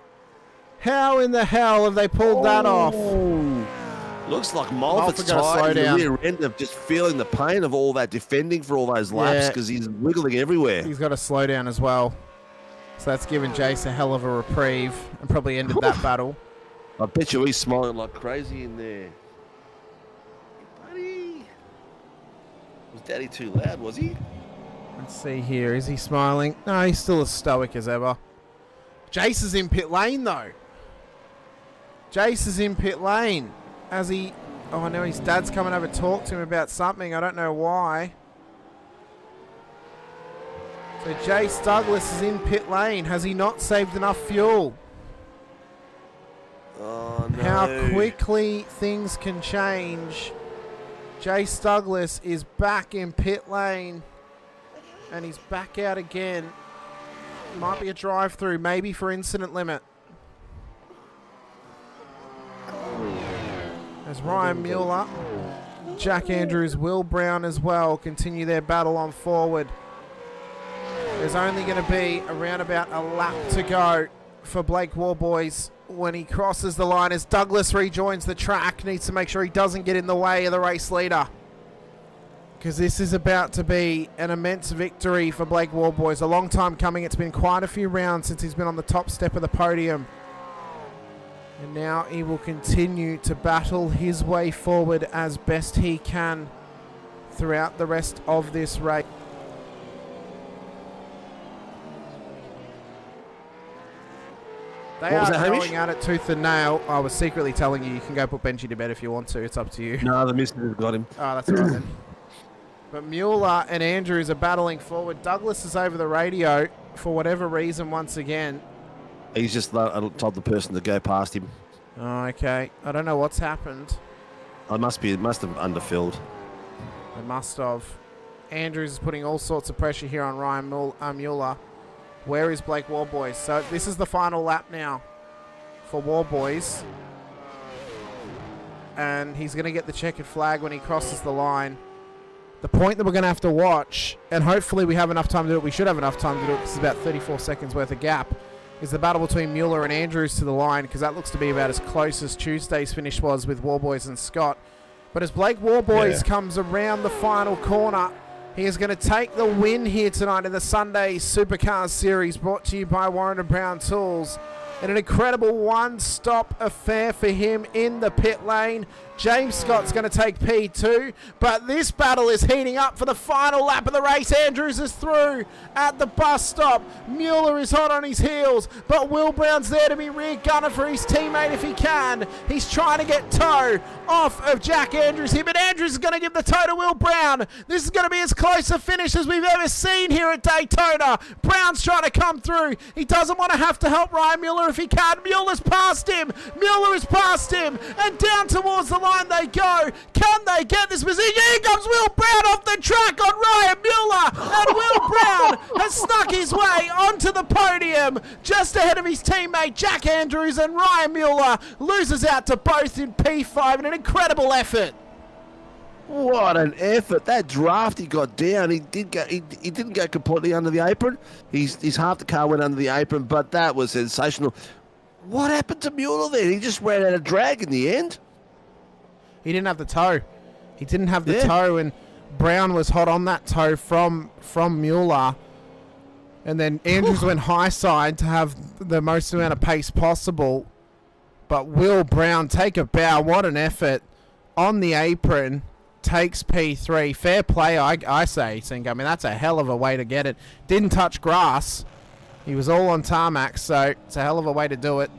How in the hell have they pulled that off? Looks like Mulford's tired in the rear end of just feeling the pain of all that defending for all those laps because he's wiggling everywhere. He's got a slowdown as well. So that's given Jace a hell of a reprieve and probably ended that battle. I bet you he's smiling like crazy in there. Buddy. Was Daddy too loud, was he? Let's see here. Is he smiling? No, he's still as stoic as ever. Jace is in pit lane, though. Jace is in pit lane. As he... Oh, I know his dad's coming over to talk to him about something. I don't know why. So Jace Douglas is in pit lane. Has he not saved enough fuel? Oh, no. How quickly things can change. Jace Douglas is back in pit lane. And he's back out again. Might be a drive-through, maybe for incident limit. As Ryan Mueller, Jack Andrews, Will Brown as well continue their battle on forward. There's only going to be around about a lap to go for Blake Warboys when he crosses the line. As Douglas rejoins the track, needs to make sure he doesn't get in the way of the race leader, because this is about to be an immense victory for Blake Warboys. A long time coming. It's been quite a few rounds since he's been on the top step of the podium. And now he will continue to battle his way forward as best he can throughout the rest of this race. They are going at it tooth and nail. I was secretly telling you can go put Benji to bed if you want to. It's up to you. No, the missus has got him. Oh, that's all right then. But Mueller and Andrews are battling forward. Douglas is over the radio for whatever reason once again. He's just told the person to go past him. Oh, okay. I don't know what's happened. must have underfilled. They must have. Andrews is putting all sorts of pressure here on Ryan Mueller. Where is Blake Warboys? So this is the final lap now for Warboys. And he's going to get the checkered flag when he crosses the line. The point that we're going to have to watch, and hopefully we have enough time to do it, we should have enough time to do it because it's about 34 seconds worth of gap, is the battle between Mueller and Andrews to the line, because that looks to be about as close as Tuesday's finish was with Warboys and Scott. But as Blake Warboys comes around the final corner, he is going to take the win here tonight in the Sunday Supercars Series, brought to you by Warren & Brown Tools. And an incredible one-stop affair for him in the pit lane. James Scott's going to take P2, but this battle is heating up for the final lap of the race. Andrews is through at the bus stop. Mueller is hot on his heels, but Will Brown's there to be rear gunner for his teammate if he can. He's trying to get toe off of Jack Andrews here, but Andrews is going to give the toe to Will Brown. This is going to be as close a finish as we've ever seen here at Daytona. Brown's trying to come through. He doesn't want to have to help Ryan Mueller if he can. Mueller's past him. Mueller is past him, and down towards the line they go. Can they get this position? Here comes Will Brown off the track on Ryan Mueller, and Will Brown has snuck his way onto the podium just ahead of his teammate Jack Andrews, and Ryan Mueller loses out to both in P5 in an incredible effort. What an effort! That draft he got down. He didn't go completely under the apron. His half the car went under the apron, but that was sensational. What happened to Mueller there? He just ran out of drag in the end. He didn't have the toe. He didn't have the toe, and Brown was hot on that toe from Mueller. And then Andrews went high side to have the most amount of pace possible. But Will Brown, take a bow. What an effort on the apron. Takes P3. Fair play, I say, Sink. I mean, that's a hell of a way to get it. Didn't touch grass. He was all on tarmac, so it's a hell of a way to do it.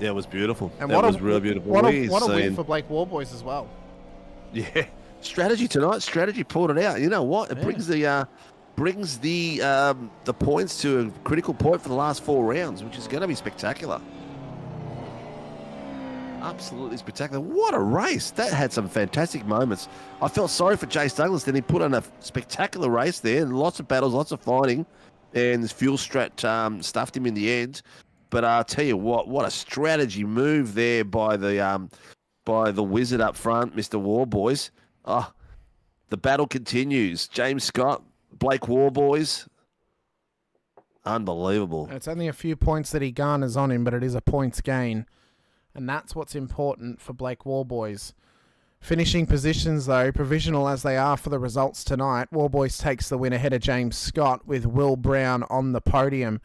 Yeah, it was beautiful. And that was really beautiful. What a win for Blake Warboys as well. Yeah, strategy tonight. Strategy pulled it out. You know what? It brings the points to a critical point for the last 4 rounds, which is going to be spectacular. Absolutely spectacular. What a race. That had some fantastic moments. I felt sorry for Chase Douglas. Then he put on a spectacular race there. Lots of battles, lots of fighting. And his fuel strat stuffed him in the end. But I'll tell you what a strategy move there by the wizard up front, Mr. Warboys. Oh, the battle continues. James Scott, Blake Warboys. Unbelievable. It's only a few points that he garners on him, but it is a points gain. And that's what's important for Blake Warboys. Finishing positions, though, provisional as they are for the results tonight, Warboys takes the win ahead of James Scott with Will Brown on the podium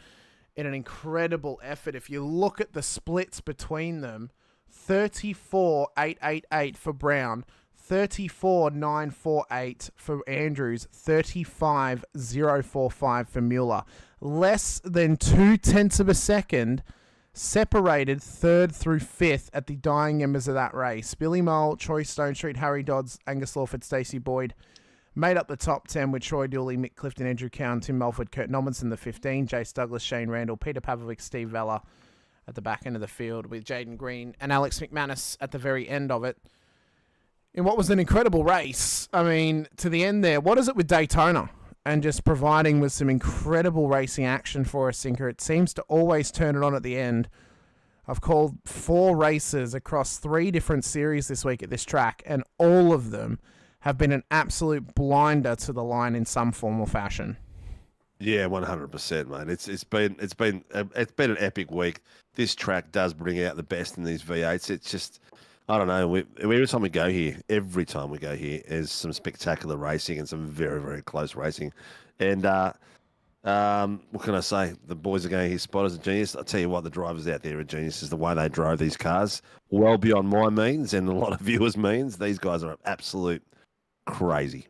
in an incredible effort. If you look at the splits between them, 34.888 for Brown, 34.948 for Andrews, 35.045 for Mueller. Less than 0.2 of a second separated third through fifth at the dying embers of that race. Billy Mole, Troy Stonestreet, Harry Dodds, Angus Lawford, Stacey Boyd made up the top 10 with Troy Dooley, Mick Clifton, Andrew Cowan, Tim Mulford, Kurt Nommenson, the 15, Jace Douglas, Shane Randall, Peter Pavlovic, Steve Vella at the back end of the field with Jaden Green and Alex McManus at the very end of it. In what was an incredible race, I mean, to the end there, what is it with Daytona? And just providing with some incredible racing action for a Sinker. It seems to always turn it on at the end. I've called 4 races across 3 different series this week at this track, and all of them have been an absolute blinder to the line in some form or fashion. Yeah, 100%, mate. It's been an epic week. This track does bring out the best in these V8s. It's just, I don't know. Every time we go here, is some spectacular racing and some very, very close racing. And what can I say? The boys are going here. Spotters are genius. I'll tell you what, the drivers out there are geniuses. The way they drove these cars, well beyond my means and a lot of viewers' means. These guys are absolute crazy.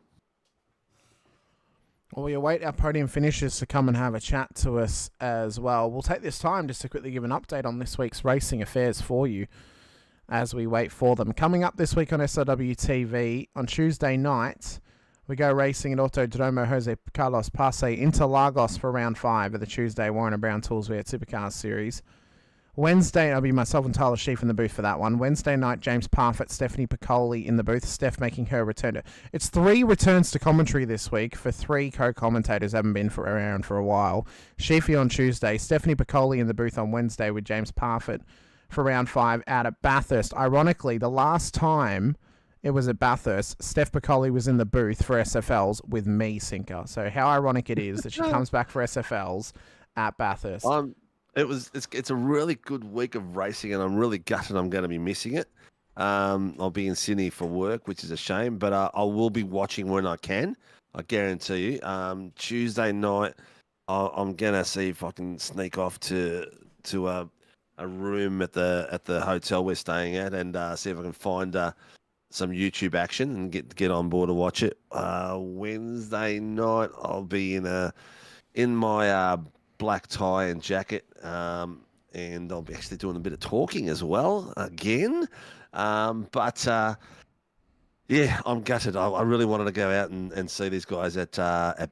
Well, we await our podium finishers to come and have a chat to us as well. We'll take this time just to quickly give an update on this week's racing affairs for you as we wait for them. Coming up this week on SRW TV on Tuesday night, we go racing at Autodromo Jose Carlos Pace into Lagos for round 5 of the Tuesday Warren & Brown Tools V8 Supercars Series. Wednesday, I'll be myself and Tyler Sheaf in the booth for that one. Wednesday night, James Parfitt, Stephanie Piccoli in the booth. Steph making her return. It's 3 returns to commentary this week for 3 co-commentators. Haven't been around for a while. Sheafy on Tuesday, Stephanie Piccoli in the booth on Wednesday with James Parfitt for round 5 out at Bathurst. Ironically, the last time it was at Bathurst, Steph Piccoli was in the booth for SFLs with me, Sinker. So how ironic it is that she comes back for SFLs at Bathurst. It's a really good week of racing, and I'm really gutted I'm going to be missing it. I'll be in Sydney for work, which is a shame, but I will be watching when I can. I guarantee you. Tuesday night, I'm going to see if I can sneak off to a room at the hotel we're staying at, and see if I can find some YouTube action and get on board to watch it. Wednesday night, I'll be in my black tie and jacket, and I'll be actually doing a bit of talking as well again. Yeah, I'm gutted. I really wanted to go out and see these guys at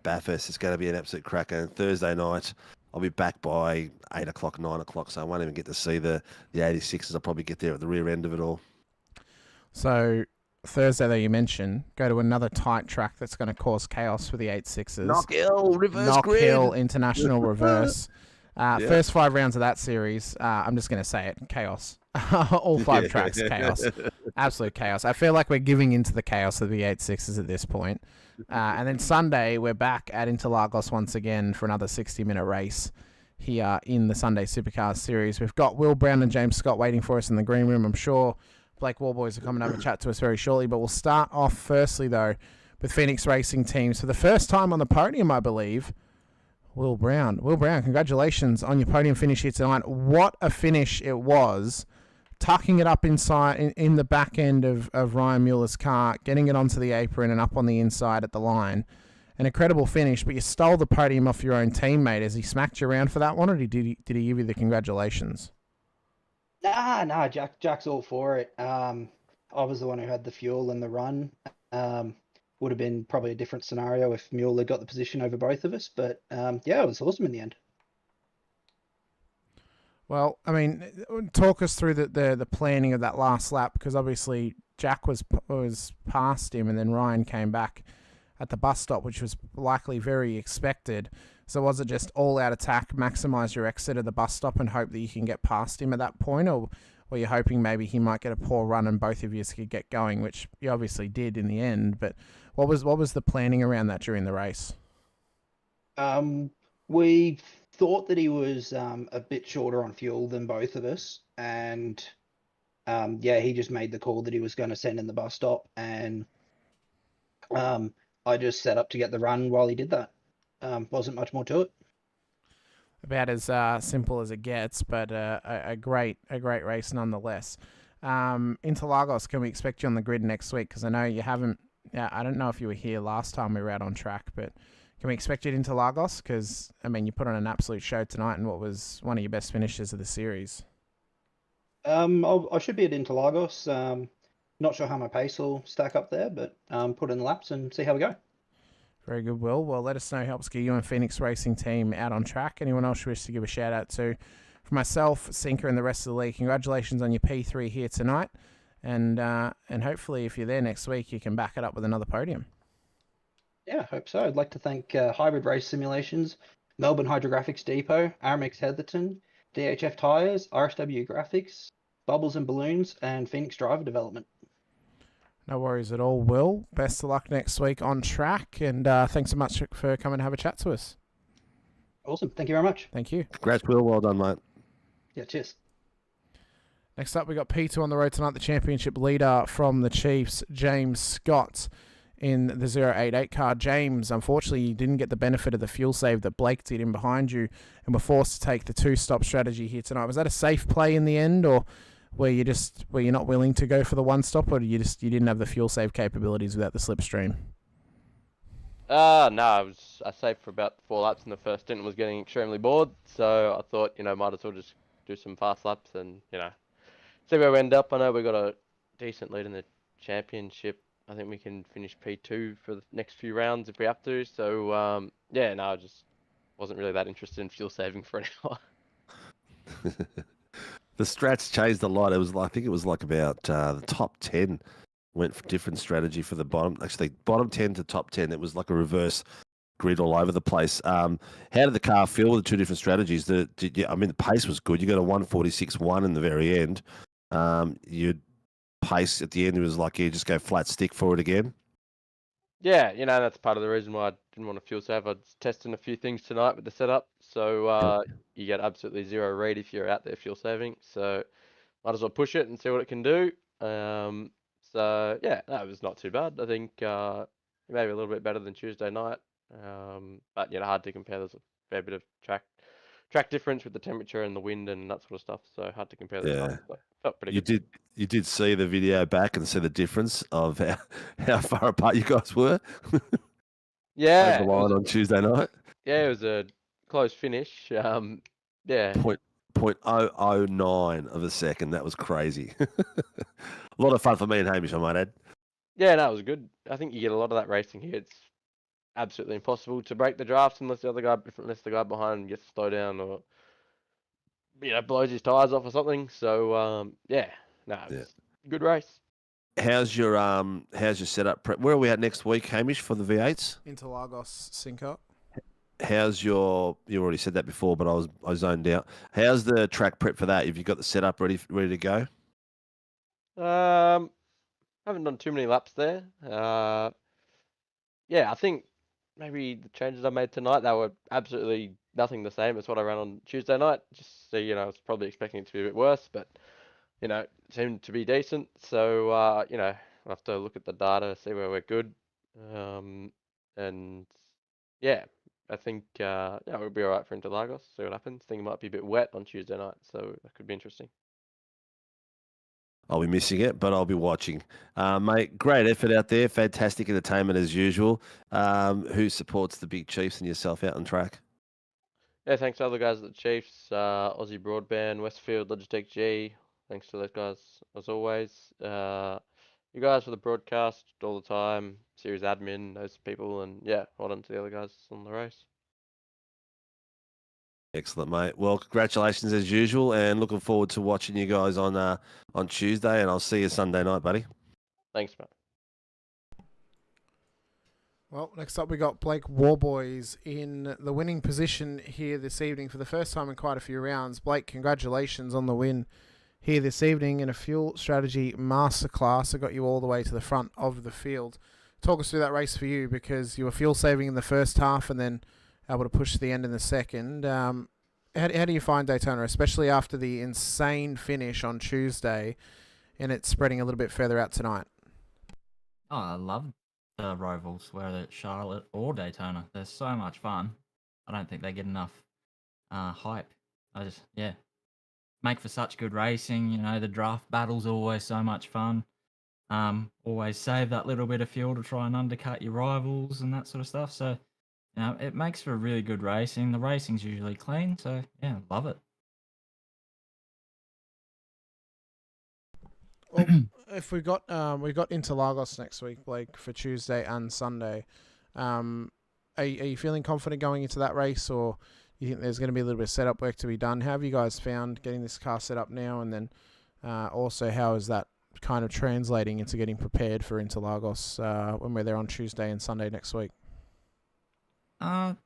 Bathurst. It's going to be an absolute cracker. And Thursday night, I'll be back by 8 o'clock, 9 o'clock, so I won't even get to see the 86s. I'll probably get there at the rear end of it all. So Thursday, that you mentioned, go to another tight track that's going to cause chaos for the 86s. Knock Hill, reverse Knock grid. Hill, International Reverse. First 5 rounds of that series, I'm just going to say it, chaos. All 5 tracks, chaos. Absolute chaos. I feel like we're giving into the chaos of the 86s at this point. And then Sunday, we're back at Interlagos once again for another 60-minute race here in the Sunday Supercars series. We've got Will Brown and James Scott waiting for us in the green room. I'm sure Blake Warboys will come and have a chat to us very shortly, but we'll start off firstly, though, with Phoenix Racing Teams. For the first time on the podium, I believe, Will Brown. Will Brown, congratulations on your podium finish here tonight. What a finish it was, tucking it up inside in the back end of Ryan Mueller's car, getting it onto the apron and up on the inside at the line. An incredible finish, but you stole the podium off your own teammate. Has he smacked you around for that one, or did he give you the congratulations? Nah, Jack's all for it. I was the one who had the fuel and the run. Would have been probably a different scenario if Mueller got the position over both of us, but yeah, it was awesome in the end. Well, I mean, talk us through the planning of that last lap, because obviously Jack was past him, and then Ryan came back at the bus stop, which was likely very expected. So was it just all-out attack, maximise your exit at the bus stop and hope that you can get past him at that point? Or were you hoping maybe he might get a poor run and both of you could get going, which you obviously did in the end? But what was the planning around that during the race? We thought that he was a bit shorter on fuel than both of us. And yeah, he just made the call that he was going to send in the bus stop. And I just set up to get the run while he did that. Wasn't much more to it. About as simple as it gets, but a great race nonetheless. Interlagos, can we expect you on the grid next week? Because I know you haven't. I don't know if you were here last time we were out on track, but can we expect you at Interlagos? Because I mean, you put on an absolute show tonight, and what was one of your best finishes of the series. I should be at Interlagos. Not sure how my pace will stack up there, but put in the laps and see how we go. Very good, Will. Well, let us know. Helps get you and Phoenix Racing Team out on track. Anyone else you wish to give a shout out to? For myself, Sinker, and the rest of the league, congratulations on your P3 here tonight. And hopefully, if you're there next week, you can back it up with another podium. Yeah, I hope so. I'd like to thank Hybrid Race Simulations, Melbourne Hydrographics Depot, Aramex Heatherton, DHF Tyres, RSW Graphics, Bubbles and Balloons, and Phoenix Driver Development. No worries at all, Will. Best of luck next week on track, and thanks so much for coming and have a chat to us. Awesome. Thank you very much. Thank you. Congrats, Will. Well done, mate. Yeah, cheers. Next up, we got P2 on the road tonight, the championship leader from the Chiefs, James Scott, in the 088 car. James, unfortunately, you didn't get the benefit of the fuel save that Blake did in behind you, and were forced to take the 2-stop strategy here tonight. Was that a safe play in the end, or were you not willing to go for the 1-stop, or you didn't have the fuel save capabilities without the slipstream? No, I was safe for about 4 laps in the first stint and was getting extremely bored. So I thought, might as well just do some fast laps and, see where we end up. I know we got a decent lead in the championship. I think we can finish P2 for the next few rounds if we have to. So, I just wasn't really that interested in fuel saving for an hour. The strats changed a lot. It was, I think it was like about the top 10 went for different strategy for the bottom. Actually, bottom 10 to top 10, it was like a reverse grid all over the place. How did the car feel with the two different strategies? The pace was good. You got a 146.1 in the very end. Your pace at the end was like, you just go flat stick for it again. Yeah, that's part of the reason why I didn't want to fuel save. I was testing a few things tonight with the setup, so you get absolutely zero read if you're out there fuel saving. So might as well push it and see what it can do. So yeah, that was not too bad. I think maybe a little bit better than Tuesday night, but hard to compare. There's a fair bit of track difference with the temperature and the wind and that sort of stuff. So hard to compare the times. So felt pretty good. You did see the video back and see the difference of how far apart you guys were. Yeah, over the line on Tuesday night. Yeah, it was a close finish. Yeah. 0.009 of a second. That was crazy. A lot of fun for me and Hamish, I might add. Yeah, no, it was good. I think you get a lot of that racing here. It's absolutely impossible to break the drafts unless the guy behind gets to slow down or blows his tires off or something. So it was a good race. How's your setup prep? Where are we at next week, Hamish, for the V8s? Interlagos, Cinco. How's you already said that before, but I zoned out. How's the track prep for that? Have you got the setup ready to go? Haven't done too many laps there. I think maybe the changes I made tonight, they were absolutely nothing the same as what I ran on Tuesday night. Just so I was probably expecting it to be a bit worse, but it seemed to be decent. So I'll have to look at the data, see where we're good. I think we'll be all right for Interlagos. See what happens. I think it might be a bit wet on Tuesday night, so that could be interesting. I'll be missing it, but I'll be watching. Mate, great effort out there. Fantastic entertainment as usual. Who supports the big Chiefs and yourself out on track? Yeah, thanks to other guys at the Chiefs, Aussie Broadband, Westfield, Logitech G. Thanks to those guys as always. You guys for the broadcast all the time, series admin, those people, and well done to the other guys on the race. Excellent, mate. Well, congratulations as usual, and looking forward to watching you guys on Tuesday, and I'll see you Sunday night, buddy. Thanks, mate. Well, next up we got Blake Warboys in the winning position here this evening for the first time in quite a few rounds. Blake, congratulations on the win here this evening in a fuel strategy masterclass that got you all the way to the front of the field. Talk us through that race for you, because you were fuel saving in the first half and then able to push to the end in the second. How do you find Daytona, especially after the insane finish on Tuesday and it's spreading a little bit further out tonight? Oh, I love the Rovals, whether it's Charlotte or Daytona. They're so much fun. I don't think they get enough hype. Make for such good racing. The draft battle's always so much fun. Always save that little bit of fuel to try and undercut your rivals and that sort of stuff. So, it makes for really good racing. The racing's usually clean, so love it. Well, if we got Interlagos next week, Blake, for Tuesday and Sunday, are you feeling confident going into that race, or you think there's going to be a little bit of setup work to be done? How have you guys found getting this car set up now, and then also how is that kind of translating into getting prepared for Interlagos when we're there on Tuesday and Sunday next week? I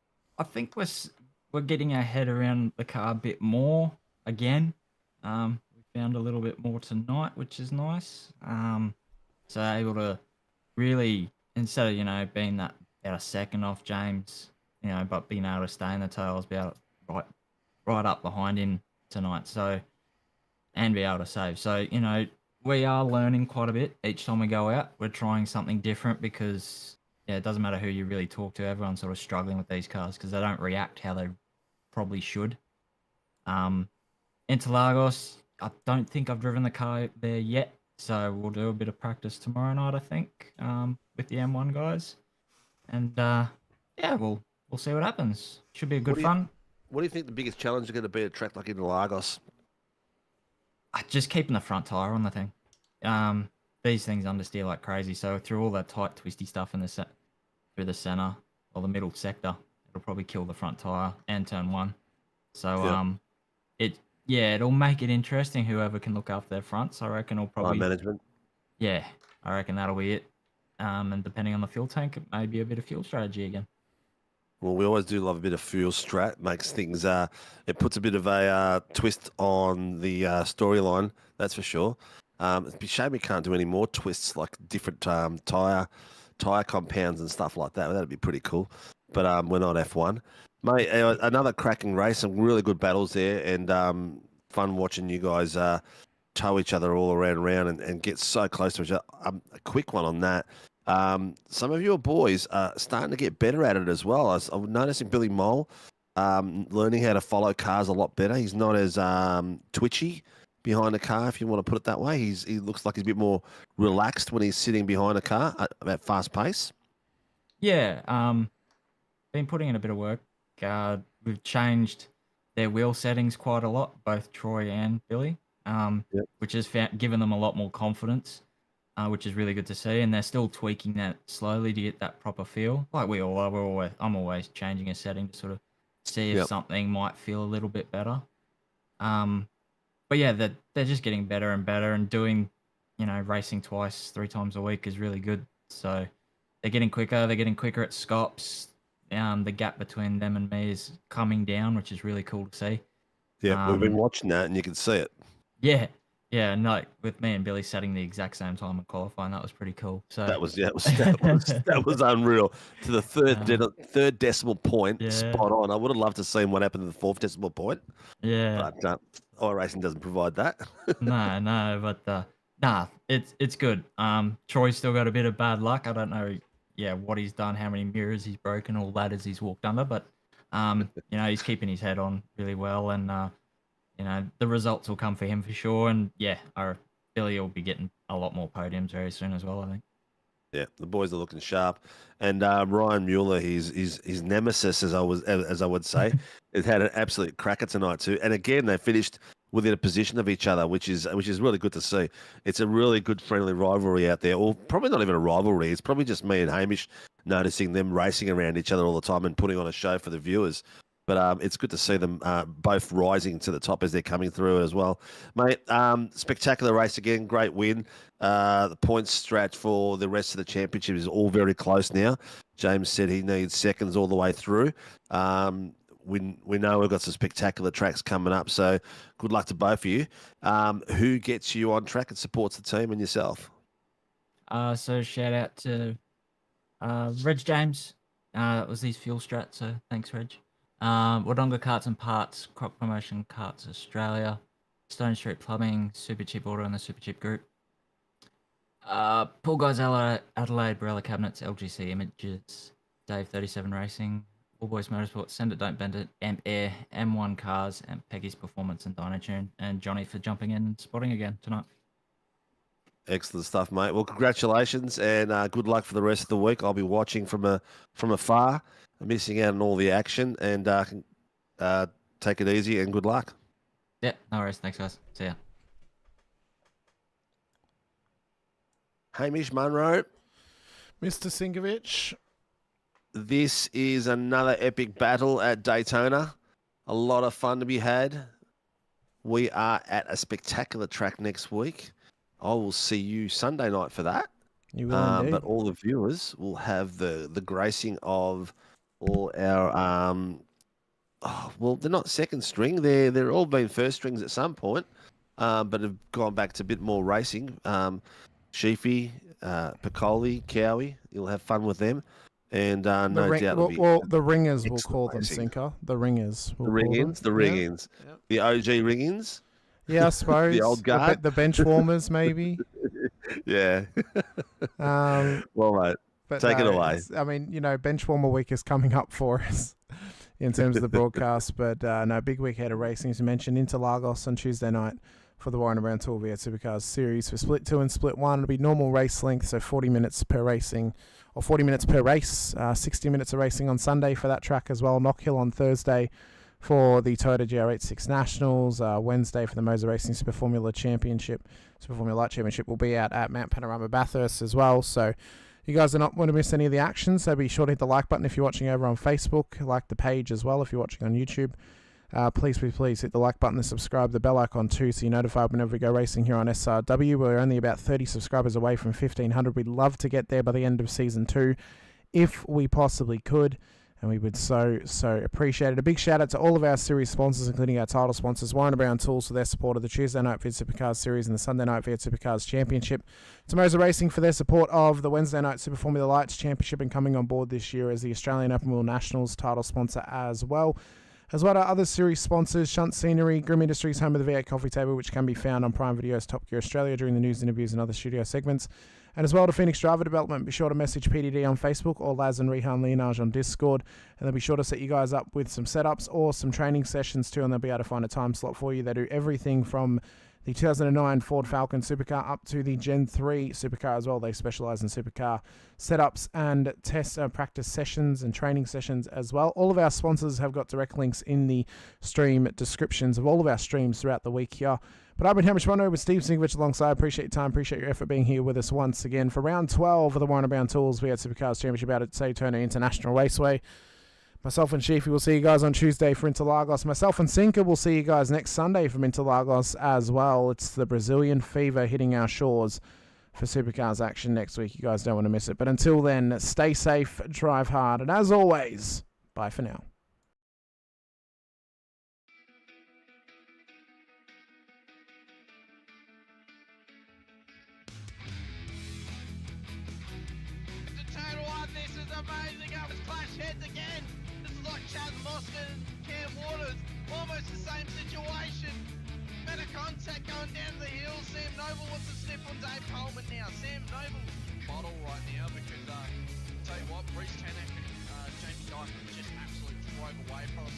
think we're getting our head around the car a bit more again. We found a little bit more tonight, which is nice. So able to really, instead of being that about a second off James, but being able to stay in the tails, be able to right up behind him tonight. So and be able to save. So we are learning quite a bit each time we go out. We're trying something different because it doesn't matter who you really talk to. Everyone's sort of struggling with these cars because they don't react how they probably should. Interlagos, I don't think I've driven the car there yet, so we'll do a bit of practice tomorrow night, I think, with the M1 guys, and we'll see what happens. Should be a good fun. What do you think the biggest challenge is going to be at a track like Interlagos? Just keeping the front tire on the thing. These things understeer like crazy, so through all that tight, twisty stuff in through the center or the middle sector, it'll probably kill the front tire and turn one. So yeah, it'll make it interesting. Whoever can look after their fronts, I reckon, will probably management. Yeah, I reckon that'll be it. And depending on the fuel tank, it may be a bit of fuel strategy again. Well, we always do love a bit of fuel strat. Makes things, it puts a bit of a twist on the storyline, that's for sure. It's a shame we can't do any more twists like different tyre compounds and stuff like that. That'd be pretty cool. But we're not F1. Mate, another cracking race, some really good battles there, and fun watching you guys tow each other all around and get so close to each other. A quick one on that. Some of your boys are starting to get better at it as well. I'm noticing Billy Mole learning how to follow cars a lot better. He's not as twitchy behind a car, if you want to put it that way. He looks like he's a bit more relaxed when he's sitting behind a car at fast pace. Yeah, been putting in a bit of work. We've changed their wheel settings quite a lot, both Troy and Billy, which has given them a lot more confidence. Which is really good to see, and they're still tweaking that slowly to get that proper feel. Like we all are, I'm always changing a setting to sort of see if something might feel a little bit better. But yeah, they're just getting better and better, and doing, racing 3 times a week is really good. So they're getting quicker. They're getting quicker at scops. The gap between them and me is coming down, which is really cool to see. Yeah, we've been watching that, and you can see it. Yeah, no, with me and Billy setting the exact same time in qualifying, that was pretty cool. So that was unreal. To the third decimal point, spot on. I would have loved to see what happened to the 4th decimal point. Yeah, but iRacing doesn't provide that. no, but it's good. Troy's still got a bit of bad luck. I don't know, what he's done, how many mirrors he's broken, or ladders he's walked under, but he's keeping his head on really well, and the results will come for him for sure. And Billy will be getting a lot more podiums very soon as well, I think. Yeah, the boys are looking sharp. And Ryan Mueller, his nemesis, as I would say, has had an absolute cracker tonight too. And again, they finished within a position of each other, which is really good to see. It's a really good friendly rivalry out there, or probably not even a rivalry. It's probably just me and Hamish noticing them racing around each other all the time and putting on a show for the viewers. But it's good to see them both rising to the top as they're coming through as well. Mate, spectacular race again, great win. The points stretch for the rest of the championship is all very close now. James said he needs seconds all the way through. We know we've got some spectacular tracks coming up, so good luck to both of you. Who gets you on track and supports the team and yourself? So shout out to Reg James. That was his fuel strat, so thanks, Reg. Wodonga Carts and Parts, Crop Promotion Carts Australia, Stone Street Plumbing, Super Cheap Auto and the Super Cheap Group, Paul Guys Adelaide, Barella Cabinets, LGC Images, Dave 37 Racing, All Boys Motorsport, Send It Don't Bend It, Amp Air, M1 Cars, and Peggy's Performance and Dynatune, and Johnny for jumping in and spotting again tonight. Excellent stuff, mate. Well, congratulations and good luck for the rest of the week. I'll be watching from afar, missing out on all the action, and take it easy and good luck. Yeah, no worries. Thanks, guys. See ya. Hamish Munro. Mr. Sinkovic. This is another epic battle at Daytona. A lot of fun to be had. We are at a spectacular track next week. I will see you Sunday night for that. You will indeed. But all the viewers will have the gracing of all our well, they're not second string. They're all been first strings at some point, but have gone back to a bit more racing. Sheafy, Piccoli, Cowie, you'll have fun with them, and no doubt. The ringers will call them, Sinker. The ringers. The ring-ins. Yep. The OG ring-ins. Yeah, I suppose. The old guard. The bench warmers, maybe. Yeah. Well, mate, take it away. I mean, bench warmer week is coming up for us in terms of the broadcast, but no, big week ahead of racing, as you mentioned, Interlagos on Tuesday night for the Warren Around Tour V8 Supercars series for Split 2 and Split 1. It'll be normal race length, so 40 minutes per racing, or 40 minutes per race, 60 minutes of racing on Sunday for that track as well. Knockhill on Thursday for the Toyota GR86 Nationals. Wednesday for the Moser Racing Super Formula Light Championship will be out at Mount Panorama Bathurst as well. So you guys are not want to miss any of the action, so be sure to hit the like button if you're watching over on Facebook. Like the page as well if you're watching on YouTube. please hit the like button and subscribe, the bell icon too, so you're notified whenever we go racing here on SRW. We're only about 30 subscribers away from 1,500. We'd love to get there by the end of Season 2, if we possibly could. And we would so appreciate it. A big shout out to all of our series sponsors, including our title sponsors, Warren & Brown Tools for their support of the Tuesday Night Fiat Supercars Series and the Sunday Night Fiat Supercars Championship. Tomorrow's Racing for their support of the Wednesday Night Super Formula Lights Championship and coming on board this year as the Australian Open Wheel Nationals title sponsor as well. As well as other series sponsors, Shunt Scenery, Grim Industries, home of the V8 Coffee Table, which can be found on Prime Video's Top Gear Australia during the news, interviews and other studio segments. And as well to Phoenix Driver Development, be sure to message PDD on Facebook or Laz and Rehan Leonage on Discord. And they'll be sure to set you guys up with some setups or some training sessions too, and they'll be able to find a time slot for you. They do everything from the 2009 Ford Falcon Supercar up to the Gen 3 Supercar as well. They specialise in supercar setups and test practice sessions and training sessions as well. All of our sponsors have got direct links in the stream descriptions of all of our streams throughout the week here. But I've been Hamish Munro with Steve Sinkovic alongside. Appreciate your time, appreciate your effort being here with us once again for round 12 of the Warren & Brown Tools V8 Supercars Championship out at Daytona International Raceway. Myself and Sheefy will see you guys on Tuesday for Interlagos. Myself and Sinker will see you guys next Sunday from Interlagos as well. It's the Brazilian fever hitting our shores for Supercars action next week. You guys don't want to miss it. But until then, stay safe, drive hard, and as always, bye for now. This is amazing. It was clash heads again. This is like Chaz Mostert and Cam Waters. Almost the same situation. Better contact going down the hill. Sam Noble wants to snip on Dave Coleman now. Sam Noble. Bottle right now because, tell you what, Reece Tanak and Jamie Dyson just absolutely drove away from us.